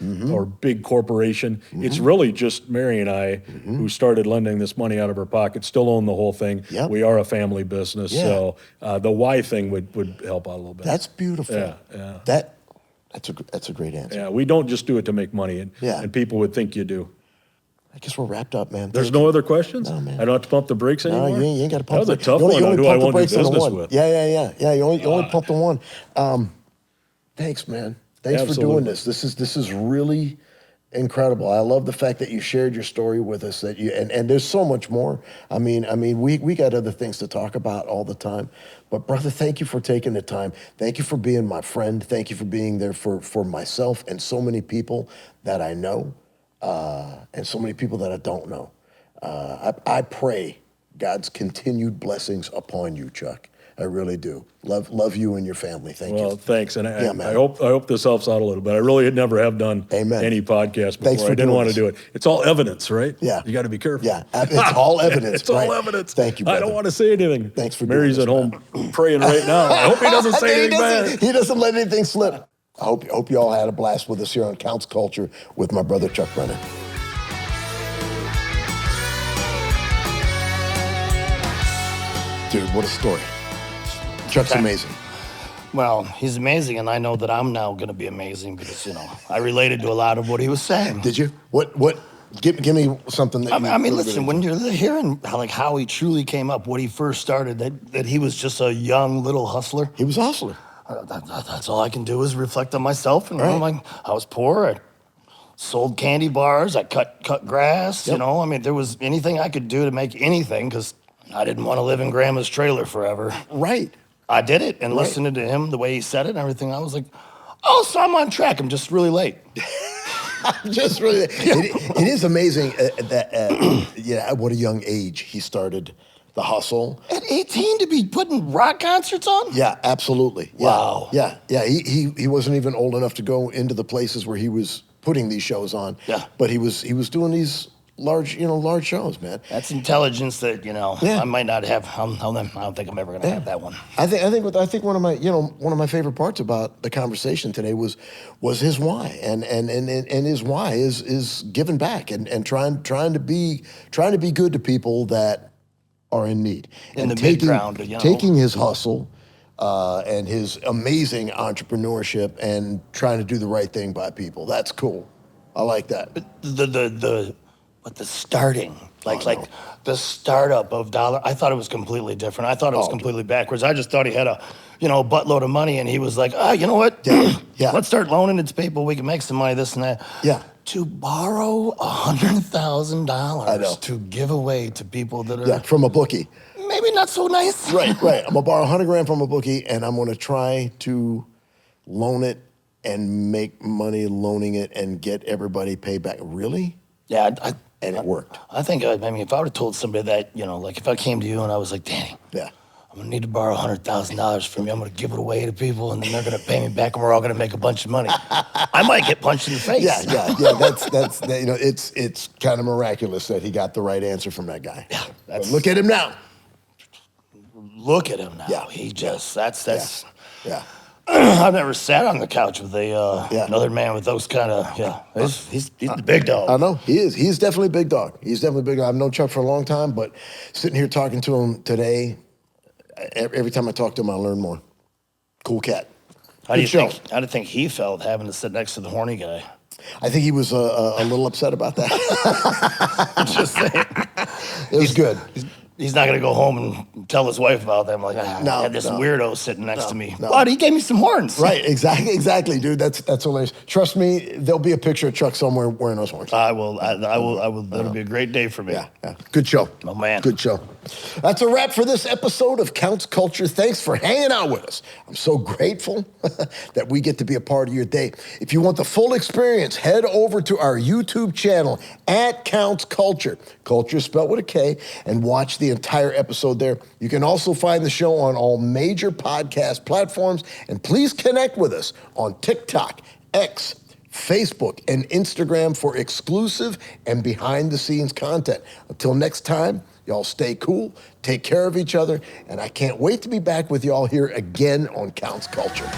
big corporation. It's really just Mary and I who started lending this money out of our pocket, still own the whole thing. Yep. We are a family business, Yeah. so the why thing would help out a little bit. That's beautiful. Yeah. That's a great answer. Yeah, we don't just do it to make money, Yeah. and people would think you do. I guess we're wrapped up, man. There's no other questions? No, man. I don't have to pump the brakes No, anymore? you ain't got to pump That was a the tough you only- one you on only who I pump the won't do brakes on the business one. with. Yeah. You only pump the one. Thanks, man. Thanks for doing Absolutely. this. This is really incredible. I love the fact that you shared your story with us. And there's so much more. I mean, we got other things to talk about all the time. But brother, thank you for taking the time. Thank you for being my friend. Thank you for being there for myself and so many people that I know, and so many people that I don't know. I pray God's continued blessings upon you, Chuck. I really do. Love you and your family. Thank you. Well, thanks, and Yeah, man. I hope this helps out a little bit. I really had never have done Amen. any podcast before. Thanks for I didn't doing want to this. do it. It's all evidence, right? Yeah. You got to be careful. Yeah, it's all evidence. It's all right? evidence. Thank you, I brother. don't want to say anything. Thanks for doing Mary's this, at home praying right now. I hope he doesn't say anything bad. He doesn't let anything slip. I hope you all had a blast with us here on Counts Culture with my brother Chuck Brennan. Dude, what a story. Chuck's amazing. Well, he's amazing, and I know that I'm now going to be amazing because, I related to a lot of what he was saying. Did you? What? Give me something that I mean, listen, when you're hearing how he truly came up, what he first started, that he was just a young little hustler. He was a hustler. That's all I can do is reflect on myself. And Right. I was poor. I sold candy bars. I cut grass. Yep. I mean, there was anything I could do to make anything because I didn't want to live in Grandma's trailer forever. Right. I did it, and Right. listening to him, the way he said it and everything, I was like, oh, so I'm on track. I'm just really late. Just really, it is amazing that what a young age he started the hustle. At 18 to be putting rock concerts on? Yeah, absolutely. Yeah. Wow. Yeah. He wasn't even old enough to go into the places where he was putting these shows on. Yeah. But he was doing these large shows, man. That's intelligence that, Yeah. I might not have. I don't think I'm ever going to have that one. I think one of my favorite parts about the conversation today was his why, and his why is giving back and trying to be good to people that are in need. In and the mid-ground, taking his hustle and his amazing entrepreneurship and trying to do the right thing by people. That's cool. I like that. But the starting, like the startup of Dollar, I thought it was completely different. I thought it was completely backwards. I just thought he had a buttload of money, and he was like, you know what? Yeah. Let's start loaning it to people. We can make some money, this and that. Yeah. To borrow $100,000 to give away to people that are From a bookie. maybe not so nice. Right. I'm gonna borrow $100,000 from a bookie, and I'm gonna try to loan it and make money loaning it and get everybody paid back. Really? Yeah, And it worked. I think, if I would have told somebody that, like if I came to you and I was like, Danny, Yeah. I'm gonna need to borrow $100,000 from you. I'm gonna give it away to people, and then they're gonna pay me back, and we're all gonna make a bunch of money. I might get punched in the face. Yeah. That's it's kind of miraculous that he got the right answer from that guy. Yeah, But look at him now. Look at him now. Yeah. He just that's. Yeah. I've never sat on the couch with another man with those kind of He's the big dog. I know he is. He's definitely a big dog. He's definitely a big dog. I've known Chuck for a long time, but sitting here talking to him today, every time I talk to him, I learn more. Cool cat. How do you Good show. think he felt having to sit next to the horny guy? I think he was a little upset about that. Just saying. It was good. He's not gonna go home and tell his wife about that. I'm like, I had this weirdo sitting next to me. But he gave me some horns. Right, exactly, dude. That's hilarious. Trust me, there'll be a picture of Chuck somewhere wearing those horns. I will. That'll be a great day for me. Yeah. Good show. Oh, man. Good show. That's a wrap for this episode of Counts Culture. Thanks for hanging out with us. I'm so grateful that we get to be a part of your day. If you want the full experience, head over to our YouTube channel at Counts Culture. Culture spelled with a K, and watch the entire episode there. You can also find the show on all major podcast platforms, and please connect with us on TikTok, X, Facebook, and Instagram for exclusive and behind-the-scenes content. Until next time, y'all stay cool, take care of each other, and I can't wait to be back with y'all here again on Counts Culture.